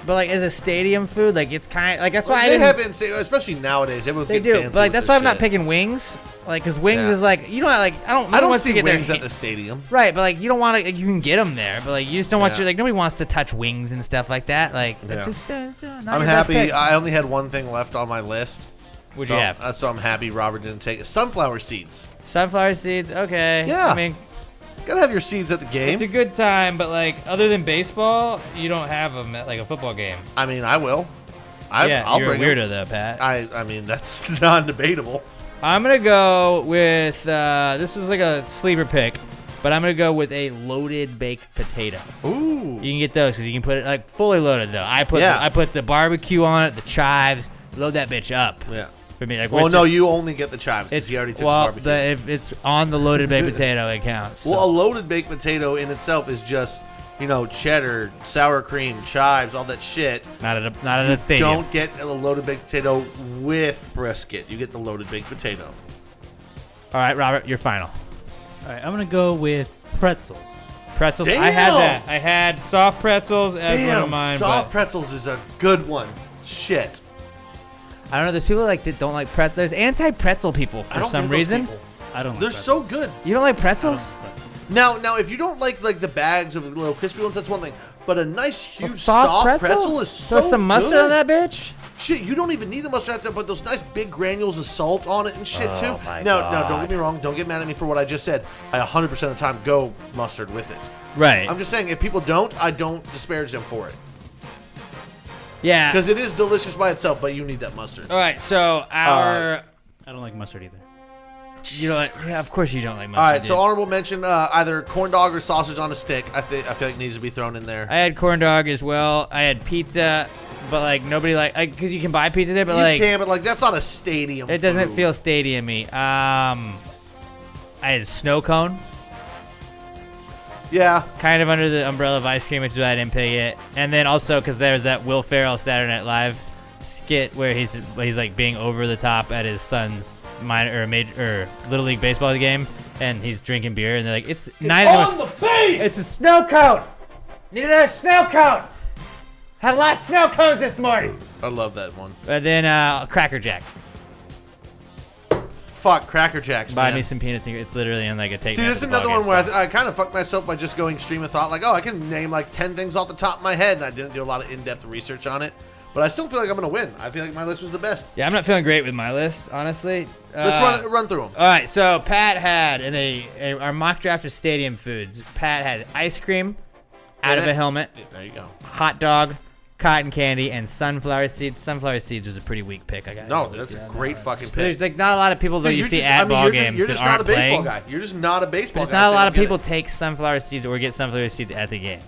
but like as a stadium food, like it's kind of like that's why I They didn't. have it, especially nowadays. Everyone's They getting do, fancy but like with that's this why I'm not shit. picking wings. Like, cause wings Yeah. is like you know like I don't. No I one don't wants see to get wings their at the stadium. right, but like you don't want to. You can get them there, but like you just don't want Yeah. your like nobody wants to touch wings and stuff like that. Like Yeah. that's just not I'm your best happy. pick. I only had one thing left on my list. What'd so, you have? So I'm happy Robert didn't take it. Sunflower seeds. Sunflower seeds. Okay. Yeah. I mean, Gotta have your seeds at the game. it's a good time, but like other than baseball, you don't have them at like a football game. I mean, I will. I'll You're a bring 'em. weirdo though, Pat. I mean, that's non-debatable. I'm gonna go with this was like a sleeper pick, but I'm gonna go with a loaded baked potato. Ooh. You can get those because you can put it like fully loaded though. I put Yeah. I put the barbecue on it, the chives, load that bitch up Yeah. for me. Like, Well, what's no, it- you only get the chives because it's he already took well, the barbecue. if it's on the loaded baked potato, it counts. Well, a So, loaded baked potato in itself is just, cheddar, sour cream, chives, all that shit. not at a stadium. Don't get a loaded baked potato with brisket. You get the loaded baked potato. All right, Robert, you're final. All right, I'm gonna go with pretzels. Pretzels. Damn! I had that. I had soft pretzels as one of Damn, mine. soft but pretzels is a good one. Shit. I don't know. There's people that like don't like pretzels. There's anti-pretzel people I for don't some get those reason. people. I don't. They're like so pretzels. good. You don't like pretzels? Now, if you don't like the bags of little crispy ones, that's one thing. But a nice, huge, A soft pretzel? is so Throw some mustard good. on that bitch. Shit, you don't even need the mustard out there, but those nice big granules of salt on it and shit Oh, too. my No, God. don't get me wrong. Don't get mad at me for what I just said. I 100% of the time go mustard with it. Right. I'm just saying, if people don't, I don't disparage them for it. Yeah. Because it is delicious by itself, but you need that mustard. All right. So our. I don't like mustard either. you don't like, yeah, of course you don't like All mustard. right, so dude. honorable mention, either corn dog or sausage on a stick. I feel like needs to be thrown in there. I had corn dog as well. I had pizza, but like nobody like because you can buy pizza there, but you like can, but that's not a stadium. it doesn't food. feel stadium-y. I had a snow cone, Yeah. kind of under the umbrella of ice cream, which is why I didn't pick it. And then also because there's that Will Ferrell Saturday Night Live skit where he's like being over the top at his son's little league baseball game, and he's drinking beer, and they're like, "It's 9 On the base. It's a snow cone. Need another snow cone. Had a lot of snow cones this morning." I love that one. And then Cracker Jack. Fuck Cracker Jacks. Buy man. me some peanuts. It's literally in like a take. See, this is another one where I kind of fucked myself by just going stream of thought. Like, oh, I can name like 10 things off the top of my head, and I didn't do a lot of in-depth research on it. But I still feel like I'm gonna win. I feel like my list was the best. Yeah, I'm not feeling great with my list, honestly. Let's run through them. All right, so Pat had in our mock draft of stadium foods. Pat had ice cream out of a helmet, There you go. hot dog, cotton candy, and sunflower seeds. Sunflower seeds was a a pretty weak pick. I got. No, that's a great fucking pick. There's like not a lot of people that Dude, you you're see just- at I mean, ball you're just- games You're that just not aren't a baseball playing. guy. You're just not a baseball There's guy. not a so lot you of don't people get take sunflower seeds or get sunflower seeds at the game. it.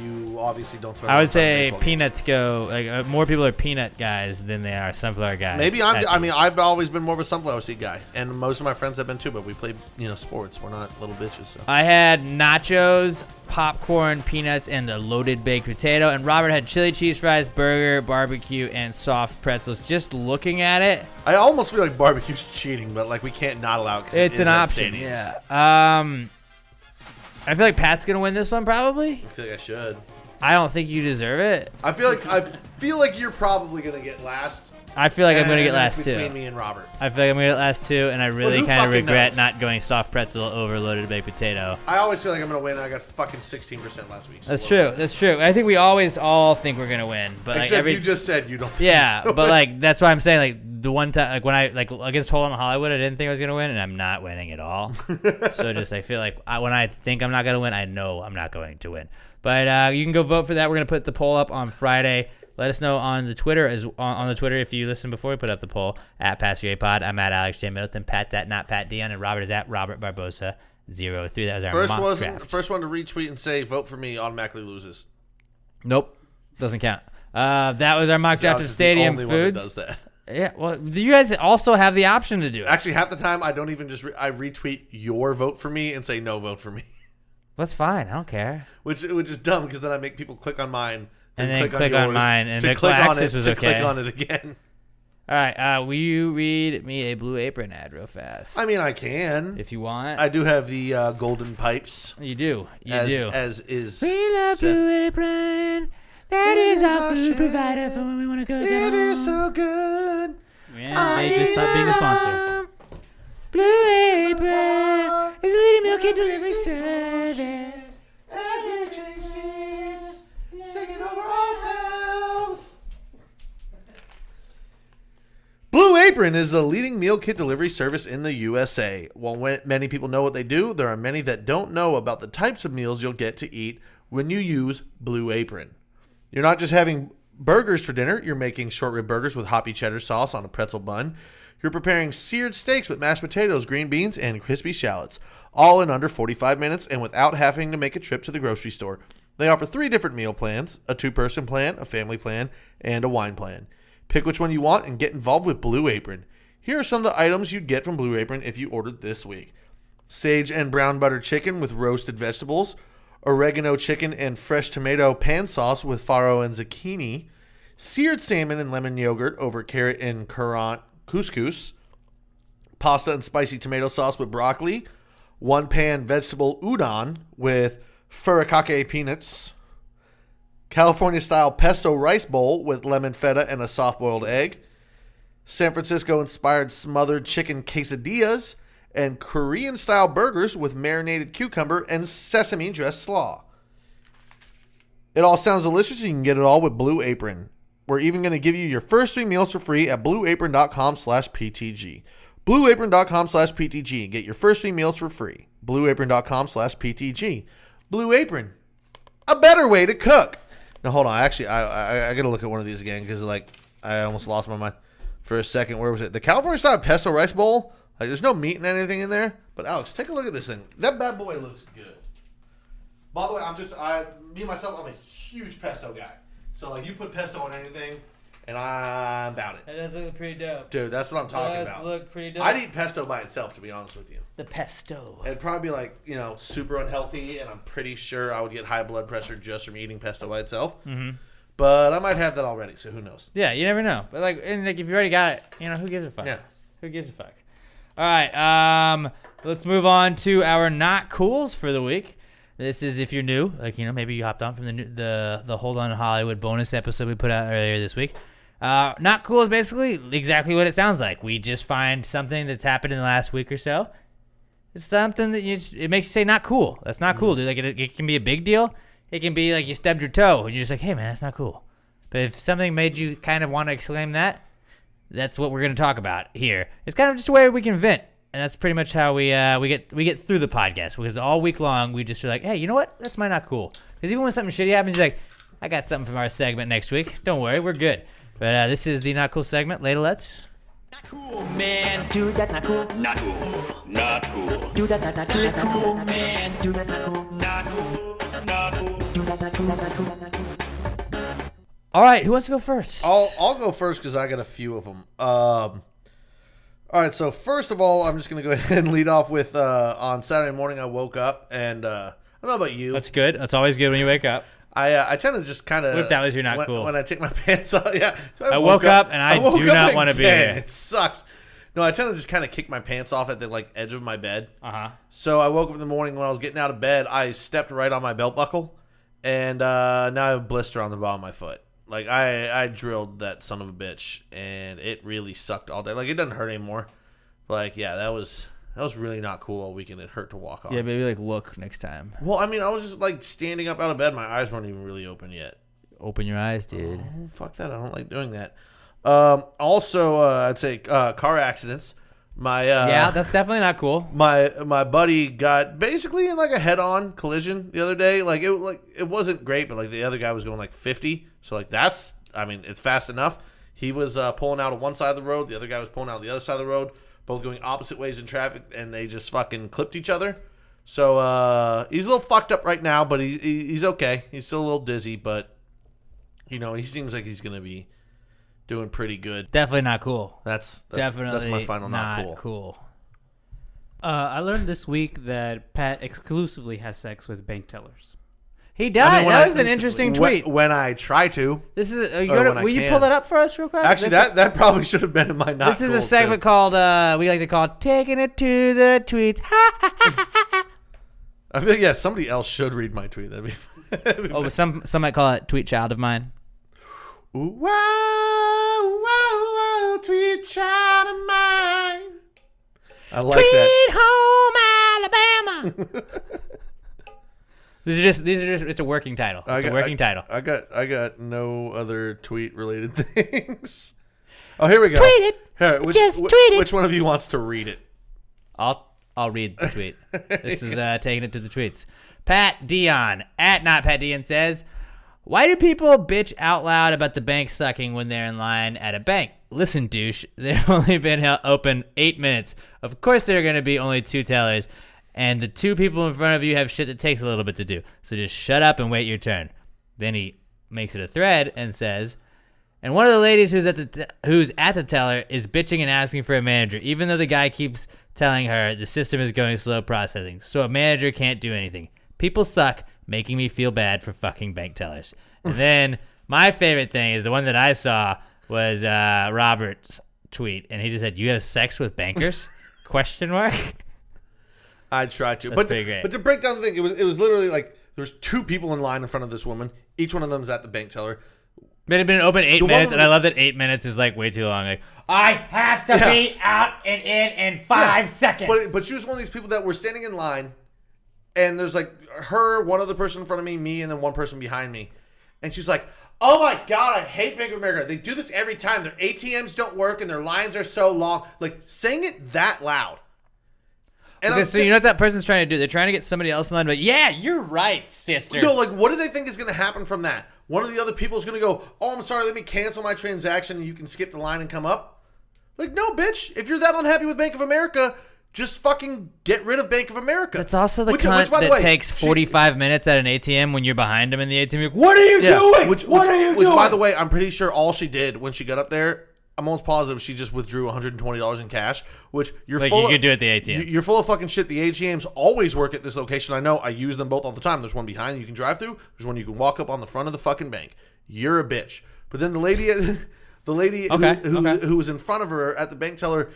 You obviously don't spend. I a lot would of time in say baseball games. peanuts go like more people are peanut guys than they are sunflower guys. Maybe at the- I've always been more of a sunflower seed guy, and most of my friends have been too. But we play, sports. We're not little bitches. So. I had nachos, popcorn, peanuts, and a loaded baked potato. And Robert had chili cheese fries, burger, barbecue, and soft pretzels. Just looking at it, I almost feel like barbecue's cheating, but like we can't not allow it. 'Cause it's it an is at option. stadiums. Yeah. I feel like Pat's gonna win this one probably. I feel like I should. I don't think you deserve it. I feel like you're probably gonna get last. I feel like I'm gonna and get it's last between too. me and Robert. I feel like I'm gonna get last two, and I really who kind of fucking regret knows? not going soft pretzel over loaded baked potato. I always feel like I'm gonna win. I got fucking 16% last week. So That's what true. about That's true. I think we always all think we're gonna win, but that? like Except every you just said you don't. Think yeah, you're but gonna like that's why I'm saying like the one time like when I like against Hole in Hollywood, I didn't think I was gonna win, and I'm not winning at all. So just I feel like when I think I'm not gonna win, I know I'm not going to win. But you can go vote for that. We're gonna put the poll up on Friday. Let us know on the Twitter on the Twitter if you listened before we put up the poll at PassYaPod. I'm at Alex J Middleton. Pat's at not Pat Dion, and Robert is at Robert Barbosa 03. That was our mock draft. First one to retweet and say vote for me automatically loses. Nope, doesn't count. That was our mock draft Alex of is the stadium only one that foods. does that. Yeah, well, you guys also have the option to do it. Actually, half the time I don't even just I retweet your vote for me and say no vote for me, That's fine. I don't care. which is dumb because then I make people click on mine And then click yours, on mine, and to the click on access it was to okay. click on it again. All right. Will you read me a Blue Apron ad real fast? I mean, I can. If you want. I do have the golden pipes. You do. You as, do. As is. We love said. Blue Apron. That is our food provider for when we want to cook at home. It is so good. And they just stopped being a sponsor. Blue Apron is a leading meal kit delivery service. As we change seats, singing over ourselves. Blue Apron is the leading meal kit delivery service in the USA. While many people know what they do, there are many that don't know about the types of meals you'll get to eat when you use Blue Apron. You're not just having burgers for dinner. You're making short rib burgers with hoppy cheddar sauce on a pretzel bun. You're preparing seared steaks with mashed potatoes, green beans, and crispy shallots, all in under 45 minutes and without having to make a trip to the grocery store. They offer 3 different meal plans, a 2-person plan, a family plan, and a wine plan. Pick which one you want and get involved with Blue Apron. Here are some of the items you'd get from Blue Apron if you ordered this week. Sage and brown butter chicken with roasted vegetables, oregano chicken and fresh tomato pan sauce with farro and zucchini, seared salmon and lemon yogurt over carrot and currant couscous, pasta and spicy tomato sauce with broccoli, 1-pan vegetable udon with furikake peanuts, California-style pesto rice bowl with lemon feta and a soft-boiled egg, San Francisco-inspired smothered chicken quesadillas, and Korean-style burgers with marinated cucumber and sesame-dressed slaw. It all sounds delicious, and you can get it all with Blue Apron. We're even going to give you your first 3 meals for free at blueapron.com/PTG. Blueapron.com/PTG. Get your first 3 meals for free. Blueapron.com/PTG. Blue Apron. A better way to cook. Now, hold on. Actually, I got to look at one of these again because, like, I almost lost my mind for a second. Where was it? The California-style pesto rice bowl. Like, there's no meat and anything in there. But, Alex, take a look at this thing. That bad boy looks good. By the way, I'm a huge pesto guy. So, like, you put pesto on anything, and I'm about it. That does look pretty dope. Dude, that's what I'm talking about. Look pretty dope. I'd eat pesto by itself, to be honest with you. The pesto. It'd probably be, like, super unhealthy, and I'm pretty sure I would get high blood pressure just from eating pesto by itself. Mm-hmm. But I might have that already, so who knows? Yeah, you never know. But, if you already got it, who gives a fuck? Yeah. Who gives a fuck? All right, let's move on to our not cools for the week. This is if you're new, maybe you hopped on from the Hold On Hollywood bonus episode we put out earlier this week. Not cool is basically exactly what it sounds like. We just find something that's happened in the last week or so. It's something that it makes you say not cool. That's not cool, dude. Like it can be a big deal. It can be like you stubbed your toe and you're just like, hey man, that's not cool. But if something made you kind of want to exclaim that, that's what we're going to talk about here. It's kind of just a way we can vent. And that's pretty much how we get through the podcast, because all week long we just are like, hey, you know what? That's my not cool. Because even when something shitty happens, you're like, I got something from our segment next week. Don't worry, we're good. But this is the not cool segment. Ladalettes. Not cool, man. Dude, that's not cool. Not cool. Not cool. Dude, that's not cool. Not cool, man. Dude, that's not cool. Not cool. Not cool. Dude, that's not cool. Not cool. Not cool. All right, who wants to go first? I'll go first because I got a few of them. All right, so first of all, I'm just going to go ahead and lead off with on Saturday morning I woke up and I don't know about you. That's good. That's always good when you wake up. I tend to just kind of... What if that was your not cool? When I take my pants off, yeah. So I woke up and I do not want to be here. It sucks. No, I tend to just kind of kick my pants off at the edge of my bed. Uh-huh. So I woke up in the morning when I was getting out of bed. I stepped right on my belt buckle, and now I have a blister on the bottom of my foot. Like, I drilled that son of a bitch, and it really sucked all day. Like, it doesn't hurt anymore. But, yeah, that was really not cool all weekend. It hurt to walk on. Yeah, maybe, look next time. Well, I mean, I was just, standing up out of bed. My eyes weren't even really open yet. Open your eyes, dude. Oh, fuck that. I don't like doing that. Also, I'd say car accidents. Yeah, that's definitely not cool. My buddy got basically in a head-on collision the other day. It wasn't great, but the other guy was going 50. So it's fast enough. He was pulling out on one side of the road. The other guy was pulling out on the other side of the road. Both going opposite ways in traffic, and they just fucking clipped each other. So he's a little fucked up right now, but he's okay. He's still a little dizzy, but he seems like he's gonna be doing pretty good. Definitely not cool. That's Definitely my final not cool. I learned this week that Pat exclusively has sex with bank tellers. He died. I mean, when That I- was an interesting tweet. When I try to. This is. when I Will you can. pull that up for us real quick? Actually, that probably should have been in my not. This is a gold, segment too. called we like to call "Taking It to the Tweets." I feel somebody else should read my tweet. That'd be. Oh, but some might call it "Tweet Child of Mine." Ooh, whoa, whoa, whoa, tweet child of mine. I like that. Home Alabama. These are just. It's a working title. It's a working title. I got no other tweet related things. Oh, here we go. Tweet it. Here, Tweet it. Which one of you wants to read it? I'll read the tweet. This is taking it to the tweets. Pat Dion at not Pat Dion says, "Why do people bitch out loud about the bank sucking when they're in line at a bank? Listen, douche, they've only been open 8 minutes. Of course there are going to be only 2 tellers, and the 2 people in front of you have shit that takes a little bit to do. So just shut up and wait your turn." Then he makes it a thread and says, "And one of the ladies who's at the teller is bitching and asking for a manager, even though the guy keeps telling her the system is going slow processing, so a manager can't do anything. People suck, making me feel bad for fucking bank tellers." And then my favorite thing is the one that I saw was Robert's tweet, and he just said, "You have sex with bankers?" Question mark. I tried to, That's pretty great. but to break down the thing, it was literally like there's 2 people in line in front of this woman. Each one of them is at the bank teller. It had been open 8 The minutes, one- and I love that 8 minutes is like way too long. Like, I have to Yeah. be out and in 5 seconds. But she was one of these people that were standing in line, and there's like her, one other person in front of me, and then one person behind me, and she's like, "Oh my God, I hate Bank of America. They do this every time. Their ATMs don't work and their lines are so long." Like saying it that loud. And Okay, I'm so you know what that person's trying to do? They're trying to get somebody else in line, but yeah, you're right, sister. No, like what do they think is going to happen from that? One of the other people is going to go, "Oh, I'm sorry, let me cancel my transaction and you can skip the line and come up." Like, no, bitch. If you're that unhappy with Bank of America, just fucking get rid of Bank of America. That's also the Which, cunt by the that way, takes she- 45 minutes at an ATM when you're behind him in the ATM. You're like, what are you Yeah, doing? Which, what are you which, doing? by the way, I'm pretty sure all she did when she got up there, I'm almost positive she just withdrew $120 in cash, which you're Like full you of, could do at the ATM. You're full of fucking shit. The ATMs always work at this location. I know. I use them both all the time. There's one behind you can drive through. There's one you can walk up on the front of the fucking bank. You're a bitch. But then the lady who was in front of her at the bank teller,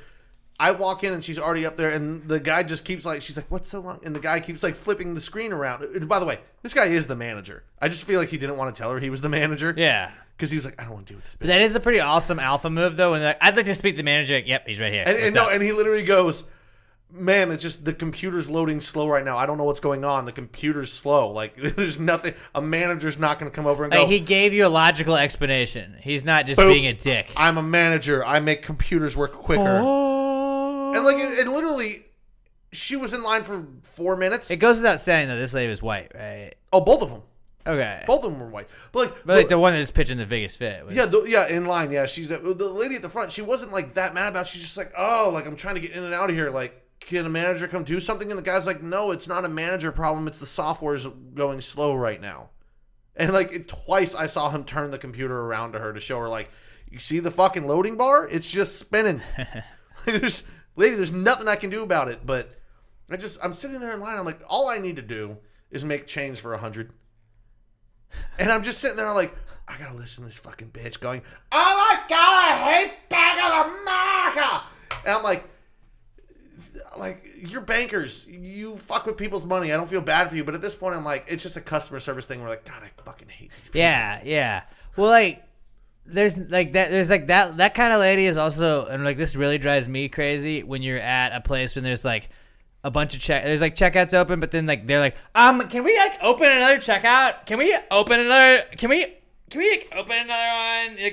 I walk in and she's already up there, and the guy just keeps like, she's like, "What's so long?" And the guy keeps like flipping the screen around. And by the way, this guy is the manager. I just feel like he didn't want to tell her he was the manager. Yeah. Because he was like, "I don't want to deal with this bitch." But that is a pretty awesome alpha move, though. When they're like, I'd like to speak to the manager. Like, yep, he's right here. And he literally goes, "Ma'am, it's just the computer's loading slow right now. I don't know what's going on. The computer's slow. Like, there's nothing. A manager's not going to come over and go, Like, he gave you a logical explanation. He's not just Boop. being a dick. I'm a manager. I make computers work quicker." And like, and literally, she was in line for 4 minutes. It goes without saying, though, this lady was white, right? Oh, both of them. Okay. Both of them were white. But Like the one that's pitching the biggest fit. Was, yeah, in line. Yeah, she's the lady at the front. She wasn't like that mad about it. She's just like, "Oh, like I'm trying to get in and out of here. Like, can a manager come do something?" And the guy's like, "No, it's not a manager problem. It's the software's going slow right now." And like twice I saw him turn the computer around to her to show her, like, "You see the fucking loading bar? It's just spinning." There's nothing I can do about it. But I'm sitting there in line. I'm like, all I need to do is make change for 100. And I'm just sitting there like, I gotta listen to this fucking bitch going, "Oh my God, I hate Bank of America." And I'm like, you're bankers. You fuck with people's money. I don't feel bad for you. But at this point, I'm like, it's just a customer service thing. We're like, God, I fucking hate these people. Yeah. Well, like, there's that kind of lady is also, and like this really drives me crazy when you're at a place when there's like a bunch of there's like checkouts open, but then like they're like, can we like open another checkout? Can we open another one? Like,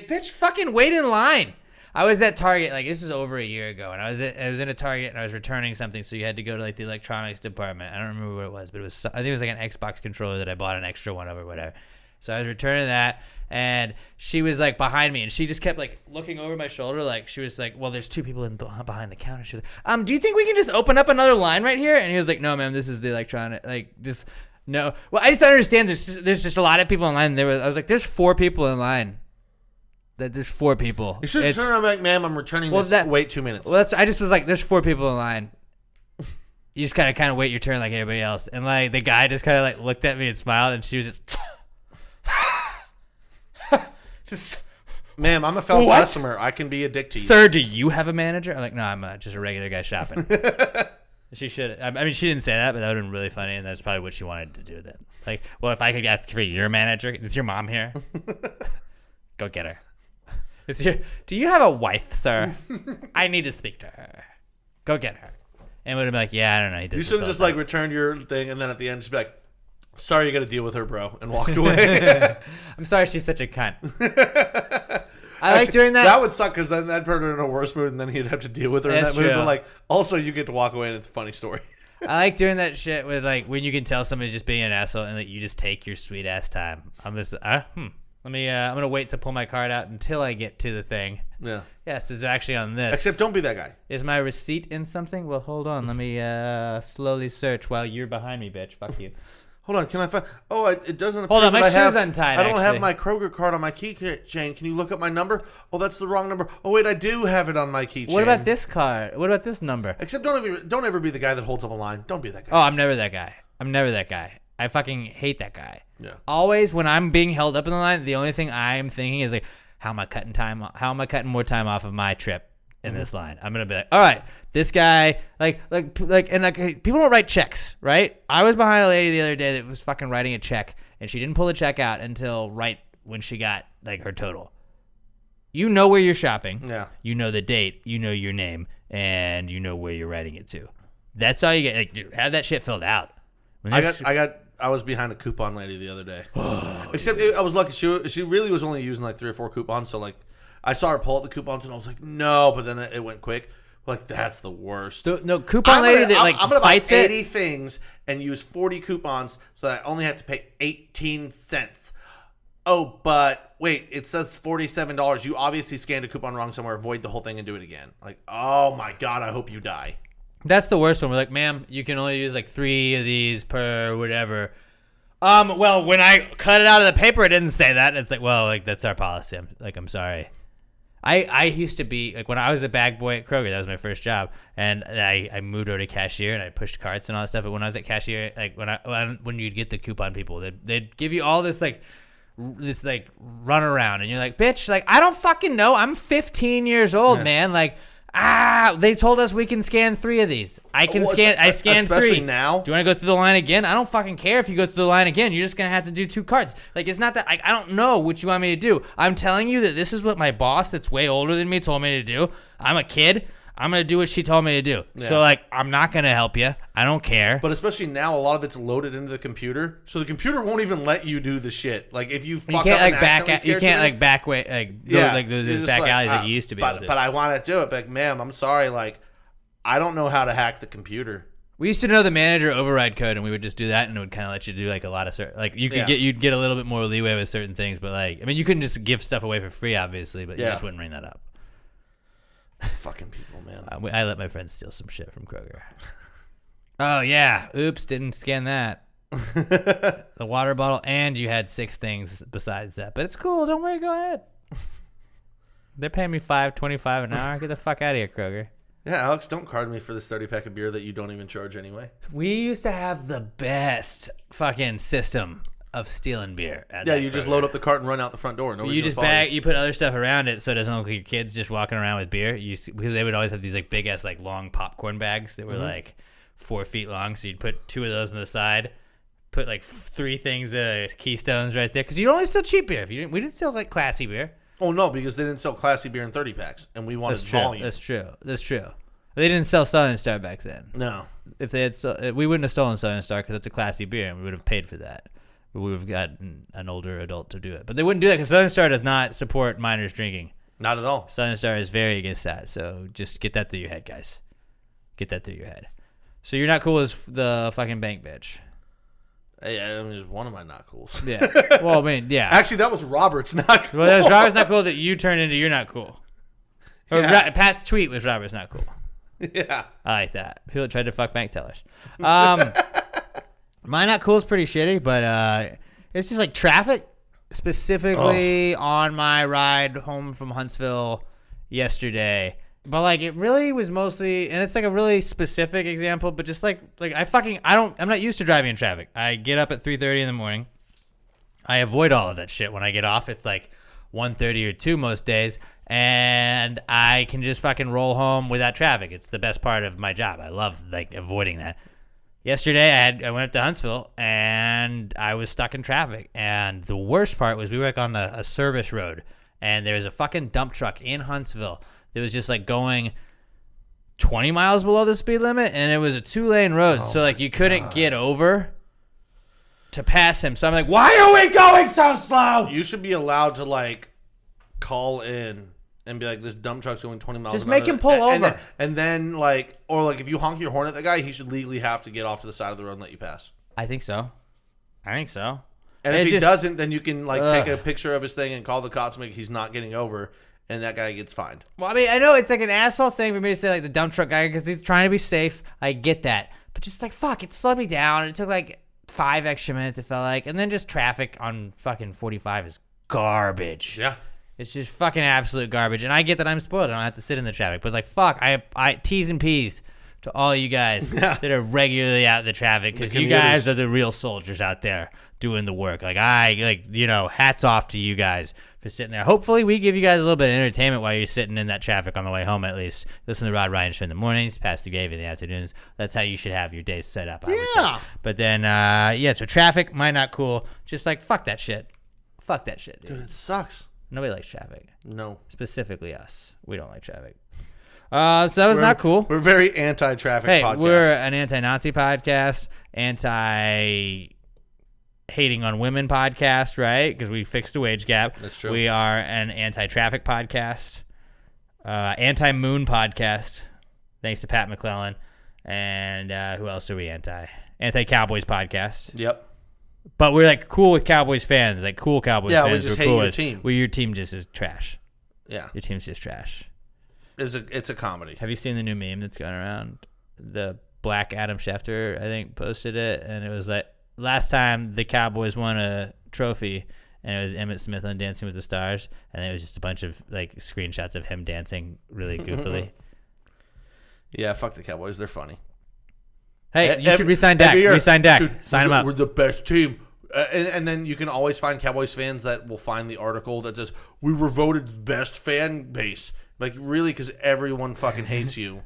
bitch, fucking wait in line. I was at Target, like this is over a year ago, and I was in a Target and I was returning something, so you had to go to like the electronics department. I don't remember what it was, but it was, I think it was like an Xbox controller that I bought an extra one of or whatever. So I was returning that, and she was like behind me, and she just kept like looking over my shoulder, like she was like, "Well, there's 2 people behind the counter." She was like, "Do you think we can just open up another line right here?" And he was like, "No, ma'am, this is the electronic, like just no." Well, I just don't understand. There's just a lot of people in line. I was like, "There's 4 people in line." There's 4 people. You should turn around, like, "Ma'am, I'm returning this. Wait 2 minutes." Well, I just was like, "There's 4 people in line." you just gotta kind of wait your turn like everybody else. And like the guy just kind of like looked at me and smiled, and she was just Ma'am, I'm a fellow What? customer. I can be a dick to you. Sir, do you have a manager? I'm like, no, I'm just a regular guy shopping. She should. I mean, she didn't say that, but that would have been really funny, and that's probably what she wanted to do then. Like, well, if I could ask for your manager, is your mom here? Go get her. Do you have a wife, sir? I need to speak to her. Go get her. And would have been like, yeah, I don't know. He does You this should have all just the time. like returned your thing, and then at the end just be like, "Sorry, you got to deal with her, bro," and walked away. I'm sorry, she's such a cunt. I like doing that. That would suck because then that'd put her in a worse mood, and then he'd have to deal with her in That's that mood. true. But like, also you get to walk away, and it's a funny story. I like doing that shit with like when you can tell somebody's just being an asshole and like you just take your sweet ass time. I'm just let me I'm gonna wait to pull my card out until I get to the thing. Yeah. Yes, it's actually on this. Except don't be that guy. Is my receipt in something? Well, hold on. Let me slowly search while you're behind me, bitch. Fuck you. Hold on, can I find? Oh, it doesn't. Hold appear on, my that I shoe's have, untied, I don't actually. have my Kroger card on my keychain. Can you look up my number? Oh, that's the wrong number. Oh wait, I do have it on my keychain. What about this card? What about this number? Except don't ever be the guy that holds up a line. Don't be that guy. Oh, I'm never that guy. I'm never that guy. I fucking hate that guy. Yeah. Always when I'm being held up in the line, the only thing I'm thinking is like, how am I cutting more time off of my trip in this line? I'm gonna be like, all right, this guy, people don't write checks, right? I was behind a lady the other day that was fucking writing a check, and she didn't pull the check out until right when she got like her total. You know where you're shopping. Yeah. You know the date. You know your name, and you know where you're writing it to. That's all you get. Like, dude, have that shit filled out. I was behind a coupon lady the other day. Except I was lucky. She really was only using like 3 or 4 coupons. So like, I saw her pull out the coupons, and I was like, no. But then it went quick. Like, that's the worst. No coupon lady that like I'm gonna fights buy it. 80 things and use 40 coupons so that I only have to pay 18 cents. Oh, but wait, it says $47. You obviously scanned a coupon wrong somewhere. Void the whole thing and do it again. Like, oh my god, I hope you die. That's the worst one. We're like, ma'am, you can only use like 3 of these per whatever. Well, when I cut it out of the paper, it didn't say that. It's like, well, like that's our policy. I'm sorry. I used to be like when I was a bag boy at Kroger. That was my first job, and I moved over to cashier and I pushed carts and all that stuff. But when I was at cashier, like when you'd get the coupon people, they'd give you all this run around, and you're like, bitch, like I don't fucking know. I'm 15 years old, man. Like. They told us we can scan 3 of these. I scanned especially 3. now. Do you want to go through the line again? I don't fucking care if you go through the line again. You're just going to have to do 2 carts. Like, it's not that, I don't know what you want me to do. I'm telling you that this is what my boss that's way older than me told me to do. I'm a kid. I'm going to do what she told me to do. Yeah. So, like, I'm not going to help you. I don't care. But especially now, a lot of it's loaded into the computer, so the computer won't even let you do the shit. Like if you fuck can't up like and back. accidentally You scare can't somebody, like back way. Like yeah, go, like you're there's just back like, alleys that you used to be able to. But I want to do it. But like, ma'am, I'm sorry. Like, I don't know how to hack the computer. We used to know the manager override code, and we would just do that, and it would kind of let you do like a lot of certain, like you'd get a little bit more leeway with certain things, but like I mean, you couldn't just give stuff away for free, obviously, but you just wouldn't bring that up. Fucking people, man. I let my friends steal some shit from Kroger. Oh yeah, oops, didn't scan that. The water bottle, and you had 6 things besides that, but it's cool. Don't worry, go ahead. They're paying me $5.25 an hour. Get the fuck out of here, Kroger. Yeah, Alex, don't card me for this 30-pack of beer that you don't even charge anyway. We used to have the best fucking system of stealing beer. Yeah, you just load up the cart and run out the front door. Nobody's You just gonna follow you put other stuff around it so it doesn't look like your kids just walking around with beer. Because they would always have these like big ass like long popcorn bags that were like 4 feet long. So you'd put 2 of those on the side, put like 3 things, Keystones right there. Because you only steal cheap beer. We didn't steal like classy beer. Oh no, because they didn't sell classy beer in 30 packs, and we wanted volume. That's true. They didn't sell Southern Star back then. No. If they had, we wouldn't have stolen Southern Star because it's a classy beer, and we would have paid for that. We would have gotten an older adult to do it, but they wouldn't do that because Southern Star does not support minors drinking. Not at all. Southern Star is very against that. So just get that through your head, guys. Get that through your head. So you're not cool as the fucking bank bitch. Hey, I mean, it's one of my not cools. Yeah. Well, I mean, yeah. Actually, that was Robert's not cool. Well, that was Robert's not cool that you turned into you're not cool. Or Yeah. Pat's tweet was Robert's not cool. Yeah. I like that. People tried to fuck bank tellers. My not cool is pretty shitty, but it's just like traffic. Specifically on my ride home from Huntsville yesterday, But like it really was mostly, and it's like a really specific example, but just like I'm not used to driving in traffic. I get up at 3:30 in the morning. I avoid all of that shit when I get off. It's like 1:30 or 2 most days, and I can just fucking roll home without traffic. It's the best part of my job. I love like avoiding that. Yesterday I went up to Huntsville and I was stuck in traffic, and the worst part was we were like on a service road, and there was a fucking dump truck in Huntsville that was just like going 20 miles below the speed limit, and it was a 2-lane road, so like you couldn't get over to pass him. So I'm like, why are we going so slow? You should be allowed to like call in and be like, this dump truck's going 20 miles. Just make him pull over. And then like, or like if you honk your horn at the guy, he should legally have to get off to the side of the road and let you pass. I think so. And if he doesn't, then you can like take a picture of his thing and call the cops and make he's not getting over, and that guy gets fined. Well, I mean, I know it's like an asshole thing for me to say like the dump truck guy because he's trying to be safe. I get that. But just like, fuck, it slowed me down. It took like 5 extra minutes, it felt like. And then just traffic on fucking 45 is garbage. Yeah. It's just fucking absolute garbage. And I get that I'm spoiled. I don't have to sit in the traffic. But like, fuck, I T's and P's to all you guys that are regularly out in the traffic, because you guys are the real soldiers out there doing the work. Like, hats off to you guys for sitting there. Hopefully we give you guys a little bit of entertainment while you're sitting in that traffic on the way home, at least. Listen to the Rod Ryan Show in the mornings, Pass the Gravy in the afternoons. That's how you should have your days set up, I would say. But then, so traffic, mine not cool. Just like, fuck that shit. Fuck that shit, dude. Dude, it sucks. Nobody likes traffic. No. Specifically us. We don't like traffic. So that was not cool. We're very anti-traffic podcast. We're an anti-Nazi podcast, anti-hating on women podcast, right? Because we fixed the wage gap. That's true. We are an anti-traffic podcast, anti-moon podcast, thanks to Pat McClellan. And who else are we anti? Anti-Cowboys podcast. Yep. But we're like cool with Cowboys fans, like cool Cowboys fans. Yeah, we just hate cool your with. team. Well, your team just is trash. Yeah. Your team's just trash. It's a comedy. Have you seen the new meme that's going around? The black Adam Schefter, I think, posted it, and it was like, last time the Cowboys won a trophy, and it was Emmitt Smith on Dancing with the Stars, and it was just a bunch of like screenshots of him dancing really goofily. Yeah, fuck the Cowboys. They're funny. Hey, you should resign Dak. Resign Dak. Dude, sign him up. We're the best team. And then you can always find Cowboys fans that will find the article that says, we were voted best fan base. Like, really, because everyone fucking hates you.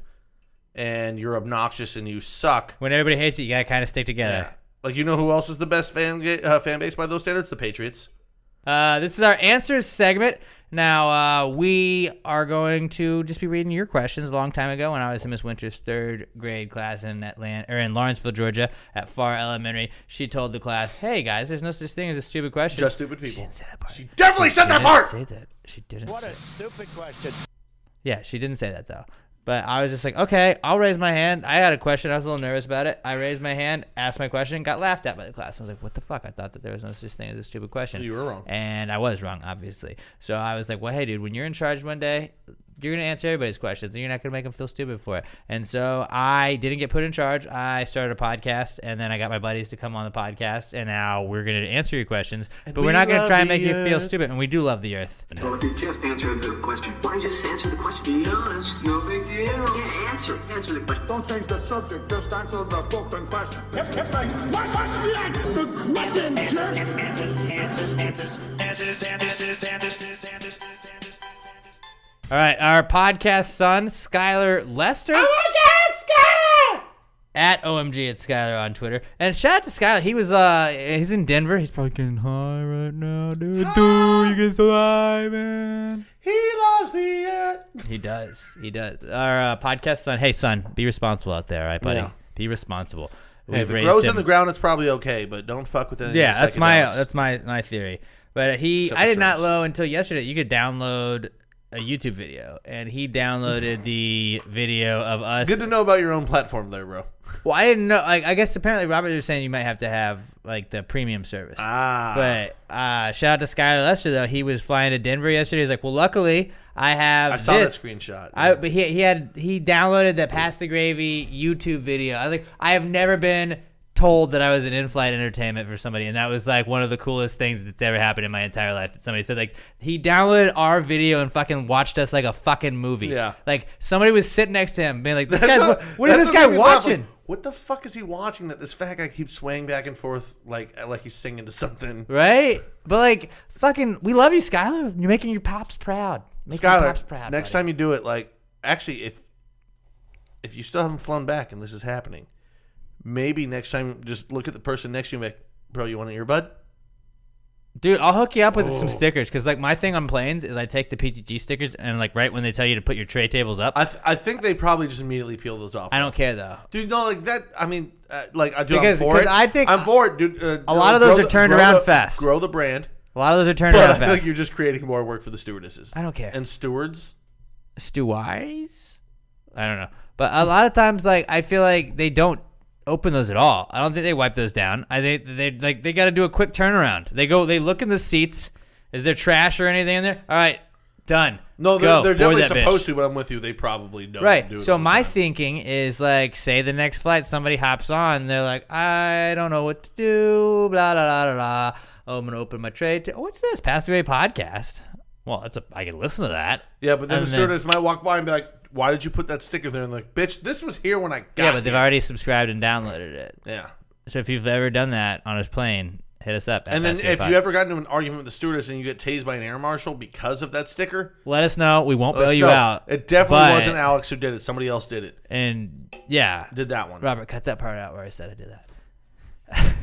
And you're obnoxious and you suck. When everybody hates you, you got to kind of stick together. Yeah. Like, you know who else is the best fan base by those standards? The Patriots. This is our answers segment. Now, we are going to just be reading your questions. A long time ago, when I was in Miss Winter's 3rd grade class in Lawrenceville, Georgia, at Farr Elementary, she told the class, "Hey guys, there's no such thing as a stupid question." Just stupid people. She didn't say that part. She definitely said that part. Say that. She didn't. What a stupid question. Yeah, she didn't say that though. But I was just like, okay, I'll raise my hand. I had a question. I was a little nervous about it. I raised my hand, asked my question, got laughed at by the class. I was like, what the fuck? I thought that there was no such thing as a stupid question. You were wrong. And I was wrong, obviously. So I was like, well, hey, dude, when you're in charge one day, you're going to answer everybody's questions, and you're not going to make them feel stupid for it. And so I didn't get put in charge. I started a podcast, and then I got my buddies to come on the podcast, and now we're going to answer your questions. But we're not going to try and make you feel stupid, and we do love the earth. Well, if you just answer the question. Why just answer the question? Be honest. No big deal. Yeah, answer the question. Don't change the subject, just answer the fucking question. All right, our podcast son, Skylar Lester. Oh my God, Skylar! At OMG at Skylar on Twitter. And shout out to Skylar. He was he's in Denver. He's probably getting high right now, dude. Dude, you get so high, man. He loves the earth. He does. Our podcast son. Hey, son, be responsible out there, all right, buddy? Yeah. Be responsible. Hey, if We've it raised grows him. in the ground, it's probably okay, but don't fuck with anything. Yeah, that's psychedelics. my theory. But I Except did for not shrooms. know until yesterday you could download a YouTube video, and he downloaded the video of us. Good to know about your own platform there, bro. Well, I didn't know. Like, I guess apparently Robert was saying you might have to have like the premium service. But shout out to Skylar Lester though. He was flying to Denver yesterday. He's like, well, luckily I have. I saw this. that screenshot. But he downloaded the Pass the Gravy YouTube video. I was like, I have never been told that I was an in-flight entertainment for somebody, and that was like one of the coolest things that's ever happened in my entire life. That somebody said like he downloaded our video and fucking watched us like a fucking movie. Yeah. Like somebody was sitting next to him, being like, "This That's guy's what is that's this guy made me laugh. watching?" Like, what the fuck is he watching that this fat guy keeps swaying back and forth like he's singing to something? Right? But like fucking, we love you, Skylar. You're making your pops proud. Making your pops Skylar, proud, next buddy. time you do it, like actually, if you still haven't flown back and this is happening, maybe next time just look at the person next to you and be like, bro, you want an earbud? Dude, I'll hook you up with some stickers because like my thing on planes is I take the PTG stickers and like right when they tell you to put your tray tables up, I think they probably just immediately peel those off. I don't care though. Dude, no, like that. I mean, like I do. Because- I'm for 'cause it. I think I'm for it, dude. a lot of those grow are turned around fast. Grow the brand, A lot of those are turned but around I feel like fast. you're just creating more work for the stewardesses. I don't care. And stewards. Stewards? I don't know. But a lot of times, like I feel like they don't open those at all. I don't think they wipe those down. I think they got to do a quick turnaround. They look in the seats. Is there trash or anything in there? All right, done. No, Go. they're Board definitely that bitch. supposed to, but I'm with you. They probably don't. Do Right. it So all the my time. thinking is like, say the next flight, somebody hops on, they're like, I don't know what to do, blah blah blah blah. Blah. Oh, I'm gonna open my tray. What's this? Pass Away podcast. Well, I can listen to that. Yeah, but then And the stewardess might walk by and be like, "Why did you put that sticker there?" And like, "Bitch, this was here when I got." Yeah, but they've here." already subscribed and downloaded it. Yeah. So if you've ever done that on a plane, hit us up. at And then Pass Away if Pod. you ever got into an argument with the stewardess and you get tased by an air marshal because of that sticker, let us know. We won't let us bail you know. out. It definitely But- wasn't Alex who did it. Somebody else did it. And yeah, Did that one. Robert, cut that part out where I said I did that.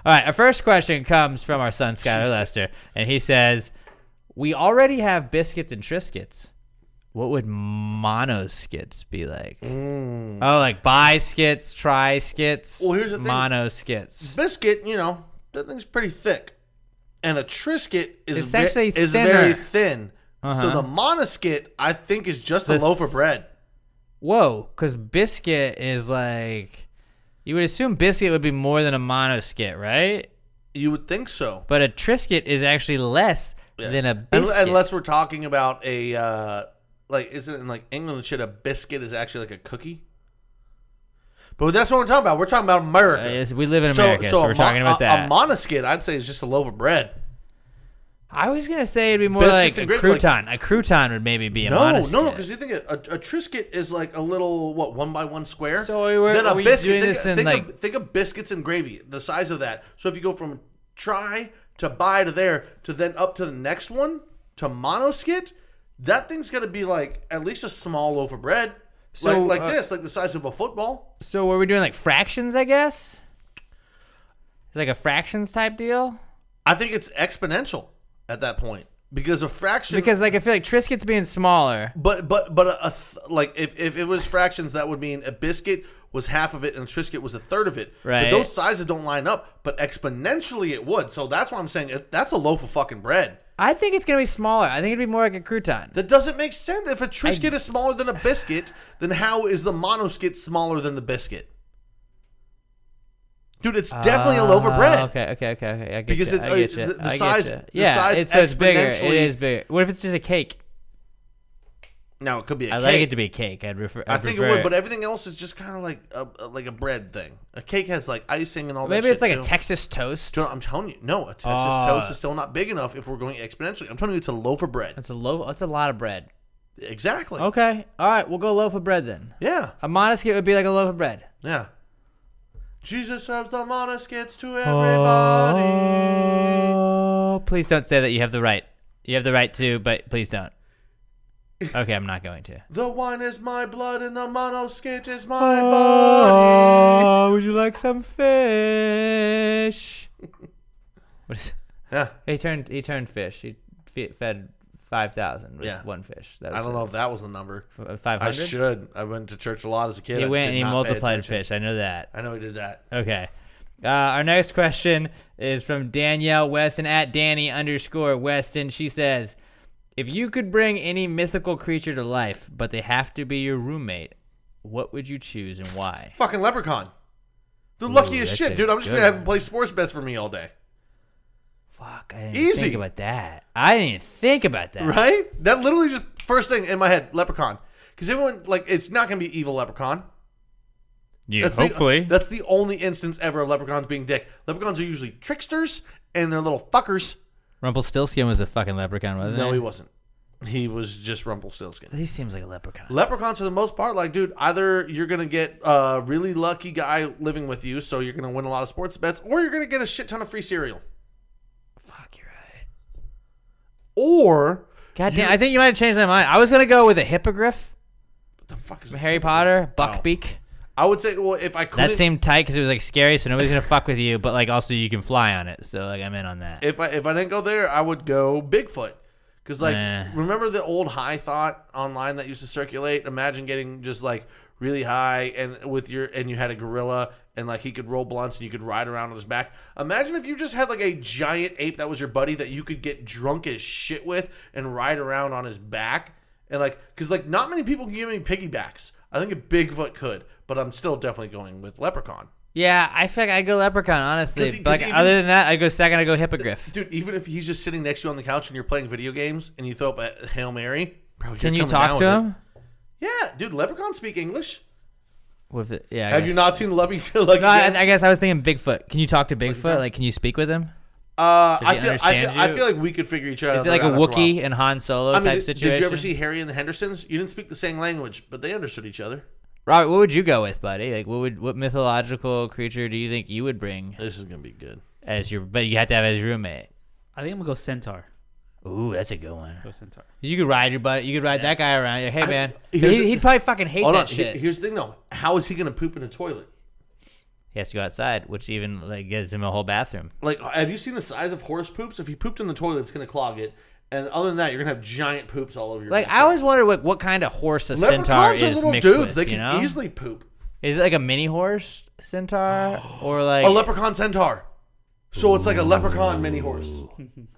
All right, our first question comes from our son Skylar Jesus. Lester, and he says, "We already have biscuits and Triscuits. What would mono skits be like? Oh, like buy skits, try skits, Well, here's the thing. mono skits. Biscuit, you know, that thing's pretty thick. And a Triscuit is, It's actually is thinner. very thin. Uh-huh. So the monoskit, I think, is just a The loaf of bread. Whoa, because biscuit is like, you would assume biscuit would be more than a mono skit, right? You would think so. But a Triscuit is actually less than a biscuit. Unless we're talking about a, like, isn't it in like England and shit, a biscuit is actually like a cookie? But that's what we're talking about. We're talking about America. Yes, we live in America, so we're talking about that. A monoskit, I'd say, is just a loaf of bread. I was gonna say it'd be more Biscuits like and a gravy, crouton. A crouton would maybe be a No, monoskit. because you think a Triscuit is like a little, what, 1x1 square? So are we doing this in, like- think of biscuits and gravy, the size of that. So if you go from try to buy to there to then up to the next one to monoskit, that thing's gonna be like at least a small loaf of bread. So, like this, like the size of a football. So were we doing like fractions? I guess it's like a fractions type deal. I think it's exponential at that point because a fraction. Because like I feel like Triscuits being smaller. But like if it was fractions, that would mean a biscuit was half of it and a Triscuit was a third of it. Right. But those sizes don't line up. But exponentially it would. So that's why I'm saying that's a loaf of fucking bread. I think it's gonna be smaller. I think it'd be more like a crouton. That doesn't make sense. If a Triscuit is smaller than a biscuit, then how is the monoskit smaller than the biscuit? Dude, it's definitely a loaf of bread. Okay. I get Because you. it's, I get you. the I get size- you. the Yeah, size so it's bigger. It exponentially- is bigger. What if it's just a cake? Now it could be a I cake. like it to be a cake. I'd prefer. I think it would, but everything else is just kind of like a bread thing. A cake has like icing and all that. maybe shit it's like too. a Texas toast. I'm telling you, no, a Texas toast is still not big enough if we're going exponentially. I'm telling you, it's a loaf of bread. It's a loaf. It's a lot of bread. Exactly. Okay. All right. We'll go loaf of bread then. Yeah. A monoskit would be like a loaf of bread. Yeah. Jesus serves the monoskits to everybody. Oh, please don't say that you have the right. You have the right to, but please don't. Okay, I'm not going to. The wine is my blood and the monoskit is my body. Oh, would you like some fish? What is? Yeah. He turned fish. He fed 5,000 with Yeah. one fish. That I was don't know if that was the number. 500. I should. I went to church a lot as a kid. He I went did and he not pay multiplied attention. fish. I know that. I know he did that. Okay. Our next question is from Danielle Weston at Danny_Weston. She says, if you could bring any mythical creature to life, but they have to be your roommate, what would you choose and why? Fucking leprechaun. The luckiest that's shit, a dude. I'm just good going to have him one. play sports bets for me all day. Fuck, I didn't Easy. think about that. I didn't even think about that. Right? That literally just first thing in my head, leprechaun. Because everyone, like, it's not going to be evil leprechaun. Yeah, hopefully. That's the only instance ever of leprechauns being dick. Leprechauns are usually tricksters, and they're little fuckers. Rumpelstiltskin was a fucking leprechaun, wasn't he? No, he wasn't. He was just Rumpelstiltskin. He seems like a leprechaun. Leprechauns, for the most part, like, dude, either you're going to get a really lucky guy living with you, so you're going to win a lot of sports bets, or you're going to get a shit ton of free cereal. Fuck, you're right. Or... God damn, I think you might have changed my mind. I was going to go with a hippogriff. What the fuck is From Harry Potter, Buckbeak. I would say, well, if I couldn't... That seemed tight because it was, like, scary, so nobody's going to fuck with you, but, like, also you can fly on it, so, like, I'm in on that. If I didn't go there, I would go Bigfoot. Because, like, remember the old high thought online that used to circulate? Imagine getting just, like, really high and you had a gorilla and, like, he could roll blunts and you could ride around on his back. Imagine if you just had, like, a giant ape that was your buddy that you could get drunk as shit with and ride around on his back. And, like, because, like, not many people can give me piggybacks. I think a Bigfoot could, but I'm still definitely going with Leprechaun. Yeah, I feel like I'd go leprechaun, honestly. 'Cause But like, other than that, I'd go second, I'd go hippogriff. Dude, even if he's just sitting next to you on the couch and you're playing video games and you throw up a Hail Mary, bro, Can you talk to him? Yeah, dude, leprechauns speak English. With it, yeah. Have you not seen Leprechaun? Like, no, I guess I was thinking Bigfoot. Can you talk to Bigfoot? Like, can you speak with him? I feel like we could figure each other out. Is it like a Wookiee and Han Solo type situation? Did you ever see Harry and the Hendersons? You didn't speak the same language, but they understood each other. Robert, what would you go with, buddy? Like, what mythological creature do you think you would bring This is gonna be good. but you have to have as your roommate? I think I'm gonna go centaur. Ooh, that's a good one. Go centaur. You could ride that guy around. You're like, hey, man. He'd probably fucking hate that shit. Here's the thing, though. How is he gonna poop in a toilet? He has to go outside, which even like gives him a whole bathroom. Like, have you seen the size of horse poops? If he pooped in the toilet, it's gonna clog it. And other than that, you're gonna have giant poops all over your. Like, backyard. I always wonder what kind of horse a centaur Leprechauns are is little mixed dudes. with. They can you know? easily poop. Is it like a mini horse centaur or like A leprechaun centaur. So it's like a leprechaun mini horse.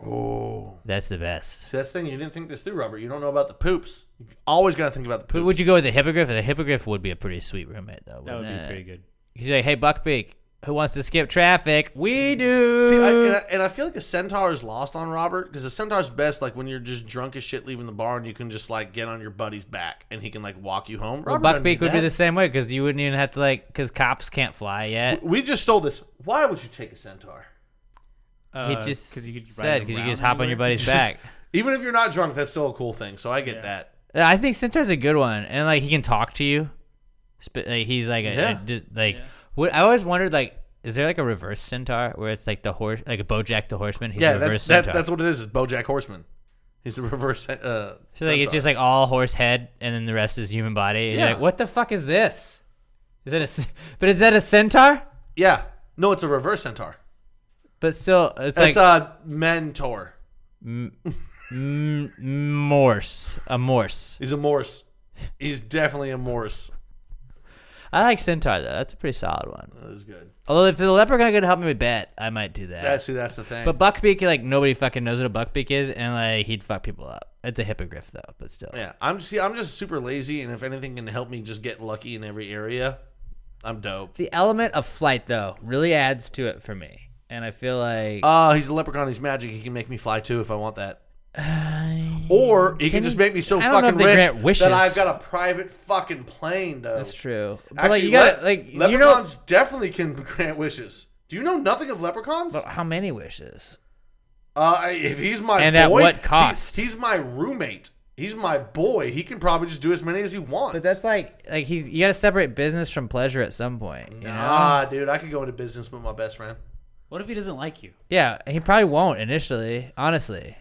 Oh, that's the best. see, that's the thing. You didn't think this through, Robert. You don't know about the poops. You always gotta think about the poops. But would you go with a hippogriff? A hippogriff would be a pretty sweet roommate, though. That would wouldn't be it? pretty good. He's like, hey, Buckbeak, who wants to skip traffic? We do. See, I feel like a centaur is lost on Robert because a centaur's best like when you're just drunk as shit leaving the bar and you can just like get on your buddy's back and he can like walk you home. Well, Robert doesn't Buckbeak need would be that. the same way because you wouldn't even have to because cops can't fly yet. We just stole this. Why would you take a centaur? He just because you could said because you can just hop on your buddy's back. Even if you're not drunk, that's still a cool thing. So I get that. I think centaur's a good one, and like he can talk to you. He's like What I always wondered, like, is there like a reverse centaur where it's like the horse, like a BoJack the Horseman? He's a reverse centaur. That's what it is. It's BoJack Horseman. He's the reverse. So like it's just like all horse head, and then the rest is human body. And you're like, what the fuck is this? Is that a centaur? Yeah. No, it's a reverse centaur. But still, it's It's like a mentor. Morse. A Morse. He's a Morse. He's definitely a Morse. I like centaur though. That's a pretty solid one. That is good. Although if the leprechaun could help me with bet, I might do that. That's the thing. But Buckbeak, like nobody fucking knows what a Buckbeak is, and like he'd fuck people up. It's a hippogriff though, but still. Yeah, I'm just super lazy, and if anything can help me just get lucky in every area, I'm dope. The element of flight though really adds to it for me, and I feel like He's a leprechaun. He's magic. He can make me fly too if I want that. Or he can just make me so I don't know fucking if they rich grant wishes. that I've got a private fucking plane, though. That's true. But Actually, like you gotta leprechauns definitely can grant wishes. Do you know nothing of leprechauns? But how many wishes? If he's my And boy, at what cost? He's my roommate. He's my boy. He can probably just do as many as he wants. But that's like you gotta separate business from pleasure at some point. You know? Nah, dude, I could go into business with my best friend. What if he doesn't like you? Yeah, he probably won't initially. Honestly.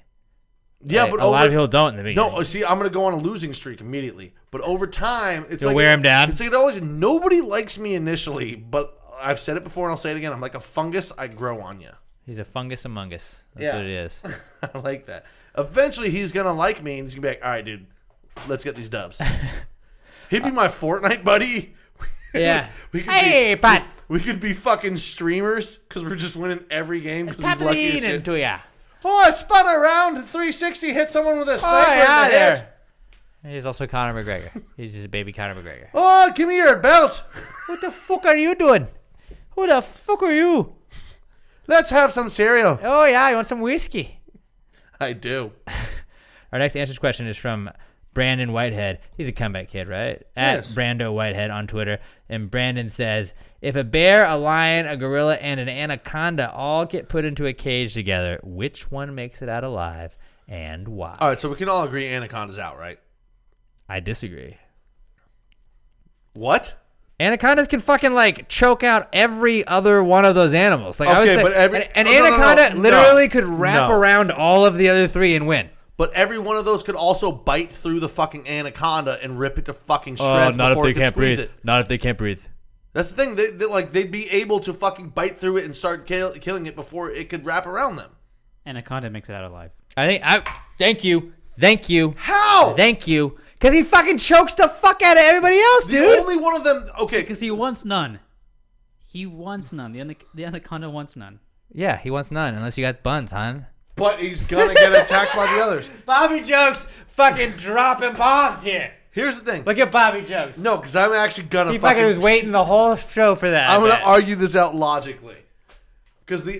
Yeah, Like, but a lot of people don't in the beginning. No, see, I'm gonna go on a losing streak immediately. But over time, it's You'll like wear him down? It's like it always nobody likes me initially, but I've said it before and I'll say it again. I'm like a fungus. I grow on you. He's a fungus among us. That's Yeah. what it is. I like that. Eventually, he's gonna like me, and he's gonna be like, "All right, dude, let's get these dubs." He'd be my Fortnite buddy. Yeah. we could Hey, be, Pat. We could be fucking streamers because we're just winning every game because he's lucky as shit. into ya. Oh, I spun around 360, hit someone with a sniper in yeah, the there. head. He's also Conor McGregor. He's just a baby Conor McGregor. Oh, give me your belt. What the fuck are you doing? Who the fuck are you? Let's have some cereal. Oh yeah, you want some whiskey? I do. Our next answers question is from Brandon Whitehead. He's a comeback kid, right? At Yes. Brando Whitehead on Twitter. And Brandon says, if a bear, a lion, a gorilla, and an anaconda all get put into a cage together, which one makes it out alive and why? All right, so we can all agree Anaconda's out, right? I disagree. What? Anacondas can fucking like choke out every other one of those animals. Like I would Okay, say, but an no, no, anaconda no, literally could wrap no. around all of the other three and win. But every one of those could also bite through the fucking anaconda and rip it to fucking Oh, shreds not if before they it can can't squeeze breathe. it. Not if they can't breathe. That's the thing. They'd be able to fucking bite through it and start killing it before it could wrap around them. Anaconda makes it out alive. Thank you. How? Thank you. Because he fucking chokes the fuck out of everybody else, The dude. only one of them. Okay, Because he wants none. He wants none. The anaconda wants none. Yeah, he wants none unless you got buns, hon. but he's gonna get attacked by the others. Bobby Jokes fucking dropping bombs here. Here's the thing. Look at Bobby Jokes. No, because I'm actually gonna. He fucking was waiting the whole show for that. I'm I gonna bet. argue this out logically. Because the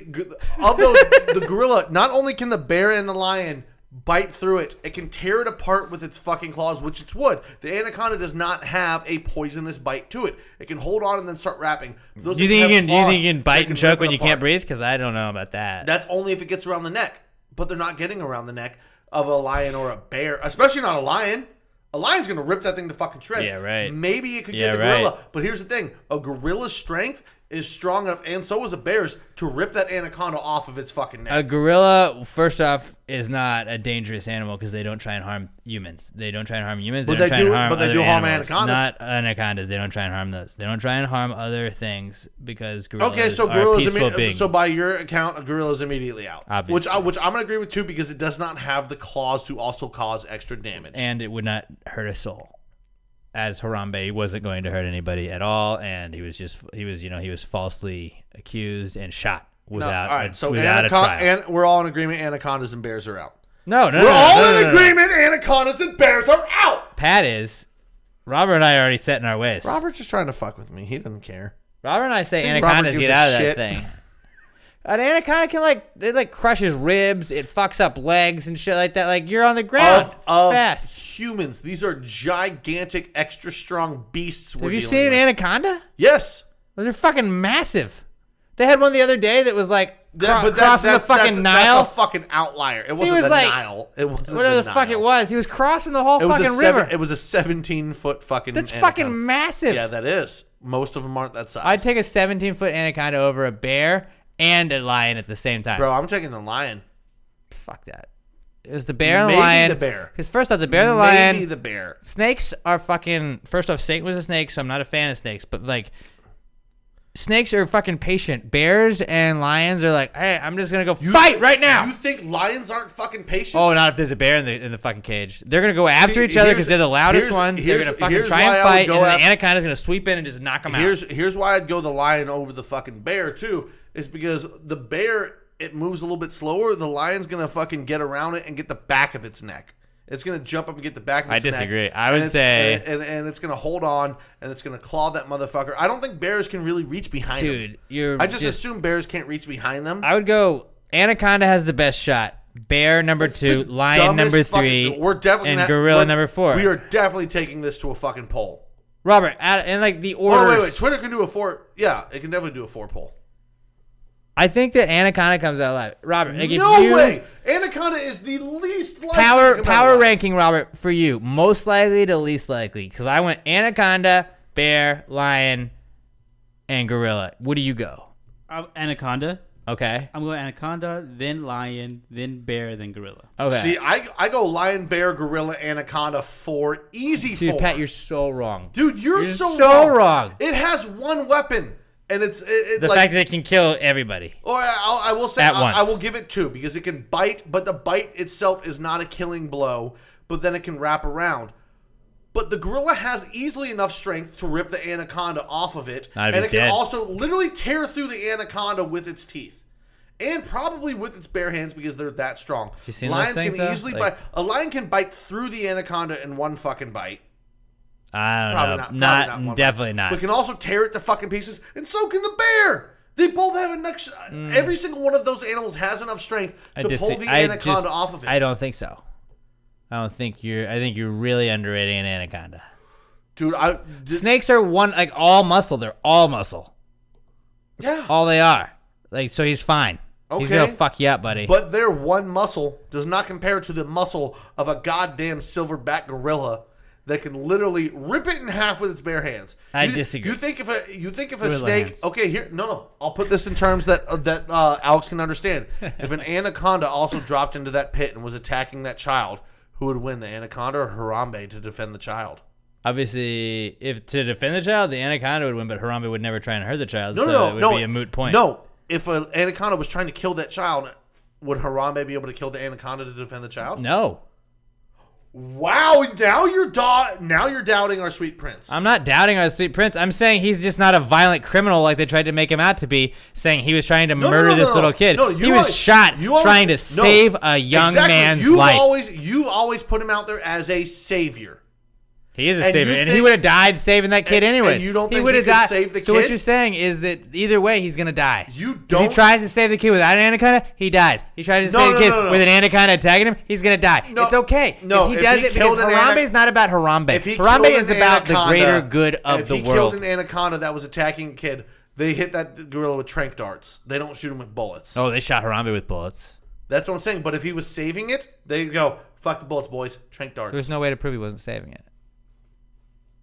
gorilla, not only can the bear and the lion bite through it, it can tear it apart with its fucking claws, which it would. The anaconda does not have a poisonous bite to it. It can hold on and then start wrapping. Those Do you that think have claws, you can they bite and choke rip it when you can't apart. breathe? Because I don't know about that. That's only if it gets around the neck. But they're not getting around the neck of a lion or a bear, especially not a lion. A lion's going to rip that thing to fucking shreds. Yeah, right. Maybe it could Yeah, get the gorilla. right. But here's the thing. A gorilla's strength is strong enough, and so is a bear's, to rip that anaconda off of its fucking neck. A gorilla, first off, is not a dangerous animal because they don't try and harm humans. They don't try and harm humans. But They don't they try do- and harm but they other do harm animals. anacondas. Not anacondas. They don't try and harm those. They don't try and harm other things because gorillas Okay, so are gorillas peaceful beings. so by your account, a gorilla's immediately out. Obviously. Which I'm gonna agree with too, because it does not have the claws to also cause extra damage. And it would not hurt a soul. As Harambe wasn't going to hurt anybody at all, and he was falsely accused and shot without all right, so without a trial. and we're all in agreement. Anacondas and bears are out. No, We're all in agreement. Anacondas and bears are out. Pat is. Robert and I are already set in our ways. Robert's just trying to fuck with me. He doesn't care. Robert and I say think Robert anacondas gives get a out of shit. that thing. An anaconda can it crushes ribs, it fucks up legs and shit like that. Like you're on the ground Of fast. humans, these are gigantic, extra strong beasts. Have you seen an anaconda? Yes. Those are fucking massive. They had one the other day that was like But crossing the fucking Nile. That's a fucking outlier. It wasn't was the like- Nile. It wasn't Whatever the Nile. fuck it was. He was crossing the whole It was fucking a river. It was a 17-foot fucking. That's anaconda. fucking massive. Yeah, that is. Most of them aren't that size. I'd take a 17-foot anaconda over a bear and a lion at the same time. Bro, I'm taking the lion. Fuck that. It was the bear and the Maybe lion. the bear. Because first off, the bear and the Maybe lion. the bear. Snakes are fucking. First off, snake was a snake, so I'm not a fan of snakes. But like, snakes are fucking patient. Bears and lions are like, hey, I'm just gonna go fight right now. You think lions aren't fucking patient? Oh, not if there's a bear in the fucking cage. They're gonna go after each other because they're the loudest ones. They're gonna fucking try and fight, and the anaconda's gonna sweep in and just knock them out. Here's why I'd go the lion over the fucking bear too. Is because the bear, it moves a little bit slower. The lion's gonna fucking get around it and get the back of its neck. It's gonna jump up and get the back of its neck. I disagree. I would and say, and it's gonna hold on and it's gonna claw that motherfucker. I don't think bears can really reach behind them. dude, I just assume bears can't reach behind them. I would go. Anaconda has the best shot. Bear number 2, The lion dumbest number fucking- 3, we're definitely and gonna- gorilla we're- number 4. We are definitely taking this to a fucking poll. Robert, and like the orders. Oh wait, Twitter can do a 4. Yeah, it can definitely do a 4 poll. I think that Anaconda comes out alive. Robert, like No if you, way! Anaconda is the least likely Power to come out alive. ranking, Robert, for you, most likely to least likely, because I went Anaconda, bear, lion, and gorilla. What do you go? Anaconda. Okay. I'm going anaconda, then lion, then bear, then gorilla. Okay. See, I go lion, bear, gorilla, anaconda 4. Easy Dude, 4. Pat, you're so wrong. Dude, you're so so wrong. It has one weapon, and it's The like, fact that it can kill everybody. or I will say At once. I will give it 2 because it can bite, but the bite itself is not a killing blow. But then it can wrap around. But the gorilla has easily enough strength to rip the anaconda off of it, Not if and it's it can dead. also literally tear through the anaconda with its teeth, and probably with its bare hands because they're that strong. you seen those Lions things, can though? easily Like- bite. A lion can bite through the anaconda in one fucking bite. I don't Probably know. not. Probably one Definitely bite. not. But can also tear it to fucking pieces, and so can the bear. They both have enough. Every single one of those animals has enough strength to pull the anaconda off of it. I don't think so. I think you're really underrating an anaconda. Dude, Snakes are all muscle. They're all muscle. Yeah. All they are. So he's fine. He's Okay. gonna fuck you up, buddy. But their one muscle does not compare to the muscle of a goddamn silverback gorilla that can literally rip it in half with its bare hands. I disagree. You think if a Gorilla snake? hands. Okay, here. No. I'll put this in terms that Alex can understand. If an anaconda also dropped into that pit and was attacking that child, who would win, the anaconda or Harambe to defend the child? Obviously, if to defend the child, the anaconda would win, but Harambe would never try and hurt the child. No, so it would be a moot point. No, if an anaconda was trying to kill that child, would Harambe be able to kill the anaconda to defend the child? No. Wow, now you're doubting our sweet prince. I'm not doubting our sweet prince. I'm saying he's just not a violent criminal like they tried to make him out to be, saying he was trying to murder this little kid. No, he was shot trying to save a young man's life. You always put him out there as a savior. He is a And savior, you and think- he would have died saving that kid and anyways. you don't he think would he have could died. save the So what kid? you're saying is that either way he's gonna die. You If don't. he tries to save the kid without an anaconda, he dies. He tries to No, save the no, kid no, no. with an anaconda attacking him, he's gonna die. No, It's okay. no, he if does he it because killed an Harambe is not about Harambe. If he Harambe killed is an about the anaconda- greater good of the If he world. killed an anaconda that was attacking a kid, they hit that gorilla with tranq darts. They don't shoot him with bullets. Oh, they shot Harambe with bullets. That's what I'm saying. But if he was saving it, they go, fuck the bullets, boys. Tranq darts. There was no way to prove he wasn't saving it.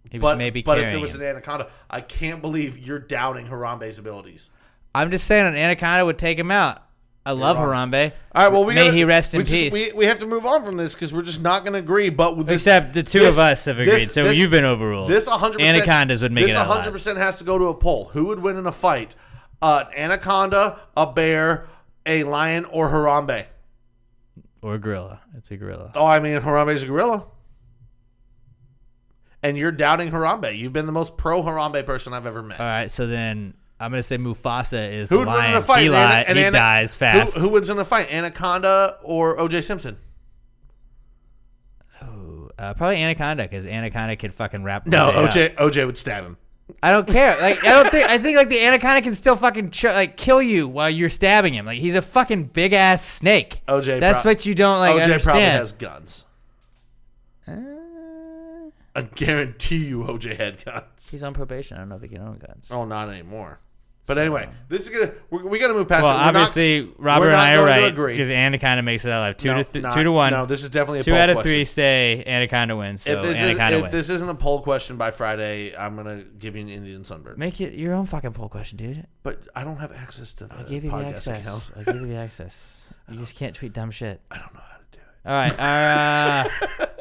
He was but maybe but if carrying there was him. an anaconda, I can't believe you're doubting Harambe's abilities. I'm just saying an anaconda would take him out. I love wrong. Harambe. All right, well, May he rest in peace. We have to move on from this because we're just not going to agree. But with this, Except the two of us have agreed, so you've been overruled. This 100%. Anacondas would make it out alive. 100% has to go to a poll. Who would win in a fight? An anaconda, a bear, a lion, or Harambe? Or a gorilla. It's a gorilla. Oh, I mean, Harambe's a gorilla. And you're doubting Harambe. You've been the most pro Harambe person I've ever met. All right, so then I'm going to say Mufasa is Who the would win lion. in a fight? He Ana- dies fast. Who wins in a fight? Anaconda or O.J. Simpson? Probably Anaconda, because Anaconda can fucking rap. No, all day up. OJ would stab him. I don't care. I think the Anaconda can still fucking kill you while you're stabbing him. Like, he's a fucking big ass snake. That's what you don't OJ understand. probably has guns. I guarantee you OJ had guns. He's on probation. I don't know if he can own guns. Oh, not anymore. But anyway, this is gonna we got to move past. Well, it. We're obviously, Robert we're and not I are going to right agree. because Anaconda makes it out alive. No, 2 to 1. No, this is definitely a 2 poll out of question. 3 say Anaconda wins. So Anaconda if wins. this isn't a poll question by Friday, I'm gonna give you an Indian sunburn. Make it your own fucking poll question, dude. But I don't have access to the I gave you the podcast access. account. I gave you the access. You just can't tweet dumb shit. I don't know how to do it. All right.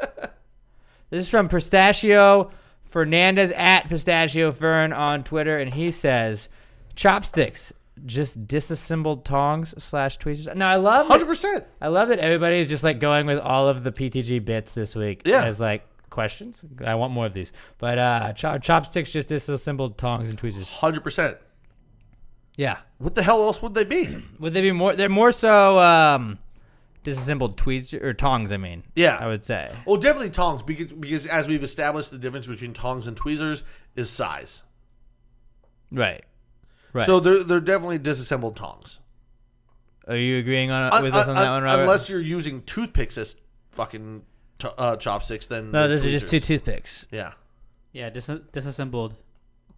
This is from Pistachio Fernandez at Pistachio Fern on Twitter, and he says, "Chopsticks, just disassembled tongs / tweezers." No, I love 100%. I love that everybody is just like going with all of the PTG bits this week as like questions. I want more of these. But chopsticks, just disassembled tongs and tweezers. 100%. Yeah. What the hell else would they be? Would they be more? They're more so disassembled tweezers or tongs. I mean. Yeah. I would say. Well, definitely tongs because as we've established, the difference between tongs and tweezers is size. Right. Right. So they're definitely disassembled tongs. Are you agreeing with us on that one, Robert? Unless you're using toothpicks as fucking chopsticks, then No, the those are just 2 tweezers. toothpicks. Yeah. Yeah, disassembled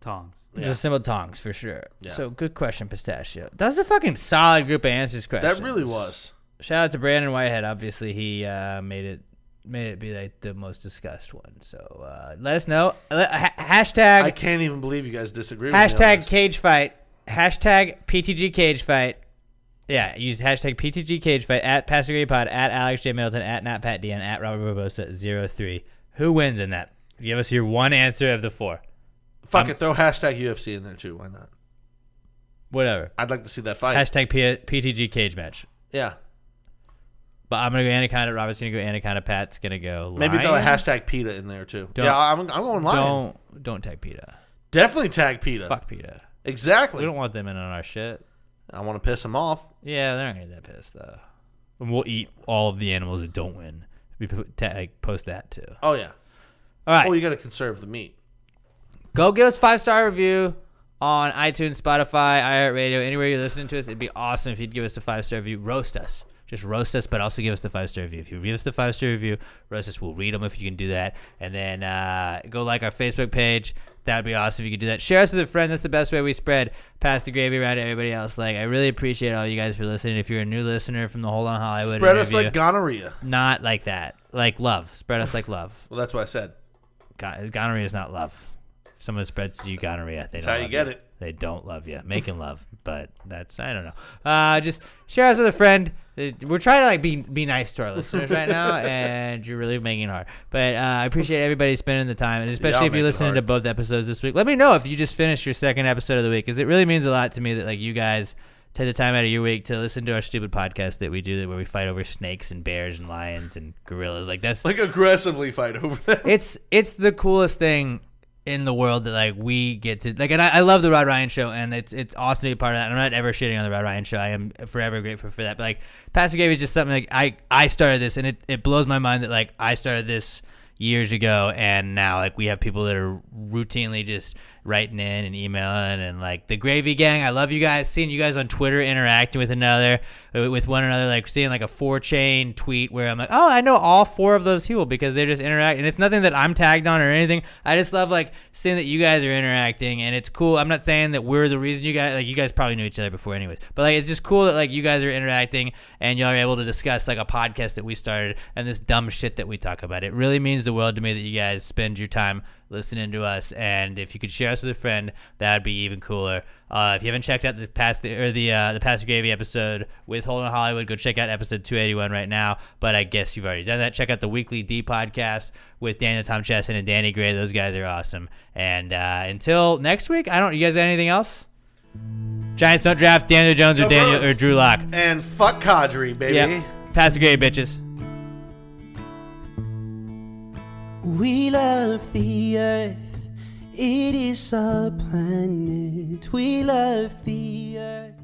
tongs. Yeah. Disassembled tongs for sure. Yeah. So good question, Pistachio. That was a fucking solid group of answers questions. That really was. Shout out to Brandon Whitehead. Obviously, he made it be like the most discussed one. So let us know. Hashtag. I can't even believe you guys disagree with me on Hashtag this. cage fight. Hashtag PTG cage fight. Yeah, use hashtag PTG cage fight at PassiGreePod, at Alex J. Middleton, at NatPatDN, at Robert Barbosa 03. Who wins in that? Give us your one answer of the 4. Fuck it, throw hashtag UFC in there too. Why not? Whatever. I'd like to see that fight. Hashtag PTG cage match. Yeah. But I'm going to go Anaconda. Robert's going to go Anaconda. Pat's going to go Lion. Maybe throw a hashtag PETA in there too. Don't- Yeah, I'm going Lion. Don't tag PETA. Definitely tag PETA. Fuck PETA. Exactly. We don't want them in on our shit. I want to piss them off. Yeah, they're not going to get that pissed, though. And we'll eat all of the animals that don't win. We post that, too. Oh, yeah. All right. Oh, you got to conserve the meat. Go give us 5-star review on iTunes, Spotify, iHeartRadio, anywhere you're listening to us. It'd be awesome if you'd give us a 5-star review. Roast us. just roast us, but also give us the 5-star review. If you give us the 5-star review, roast us. We'll read them if you can do that. And then go like our Facebook page. That would be awesome if you could do that. Share us with a friend. That's the best way we spread Pass the Gravy around to everybody else. Like, I really appreciate all you guys for listening. If you're a new listener from the Hold On Hollywood Spread us interview, like gonorrhea. not like that. Like love. Spread us like love. Well, that's what I said. Gonorrhea is not love. If someone spreads to you gonorrhea, they That's don't how you love get it. They don't love you. Making love, but that's, I don't know. Just share us with a friend. We're trying to like be nice to our listeners right now, and you're really making it hard. But I appreciate everybody spending the time, and especially if you're listening to both episodes this week. Let me know if you just finished your second episode of the week, because it really means a lot to me that like you guys take the time out of your week to listen to our stupid podcast that we do, where we fight over snakes and bears and lions and gorillas. Like that's like aggressively fight over that. It's the coolest thing in the world that like we get to like, and I love the Rod Ryan show, and it's awesome to be a part of that. And I'm not ever shitting on the Rod Ryan show. I am forever grateful for that. But like Pass the Gravy is just something like I started this, and it blows my mind that like I started this years ago, and now like we have people that are routinely just writing in and emailing, and like the Gravy Gang, I love you guys. Seeing you guys on Twitter interacting with one another, like seeing like a 4chain tweet where I'm like, oh, I know all 4 of those people because they're just interacting, and it's nothing that I'm tagged on or anything. I just love like seeing that you guys are interacting, and it's cool. I'm not saying that we're the reason you guys probably knew each other before anyways, but like it's just cool that like you guys are interacting and y'all are able to discuss like a podcast that we started and this dumb shit that we talk about. It really means the world to me that you guys spend your time listening to us, and if you could share us with a friend, that would be even cooler. If you haven't checked out the Pass the Gravy episode with Hold On Hollywood, go check out episode 281 right now. But I guess you've already done that. Check out the Weekly D podcast with Daniel Tom Chesson and Danny Gray. Those guys are awesome. And until next week, you guys got anything else? Giants don't draft Daniel Jones or Drew Lock. And fuck Kadri, baby. Yep. Pass the Gravy, bitches. We love the earth, it is our planet. We love the earth.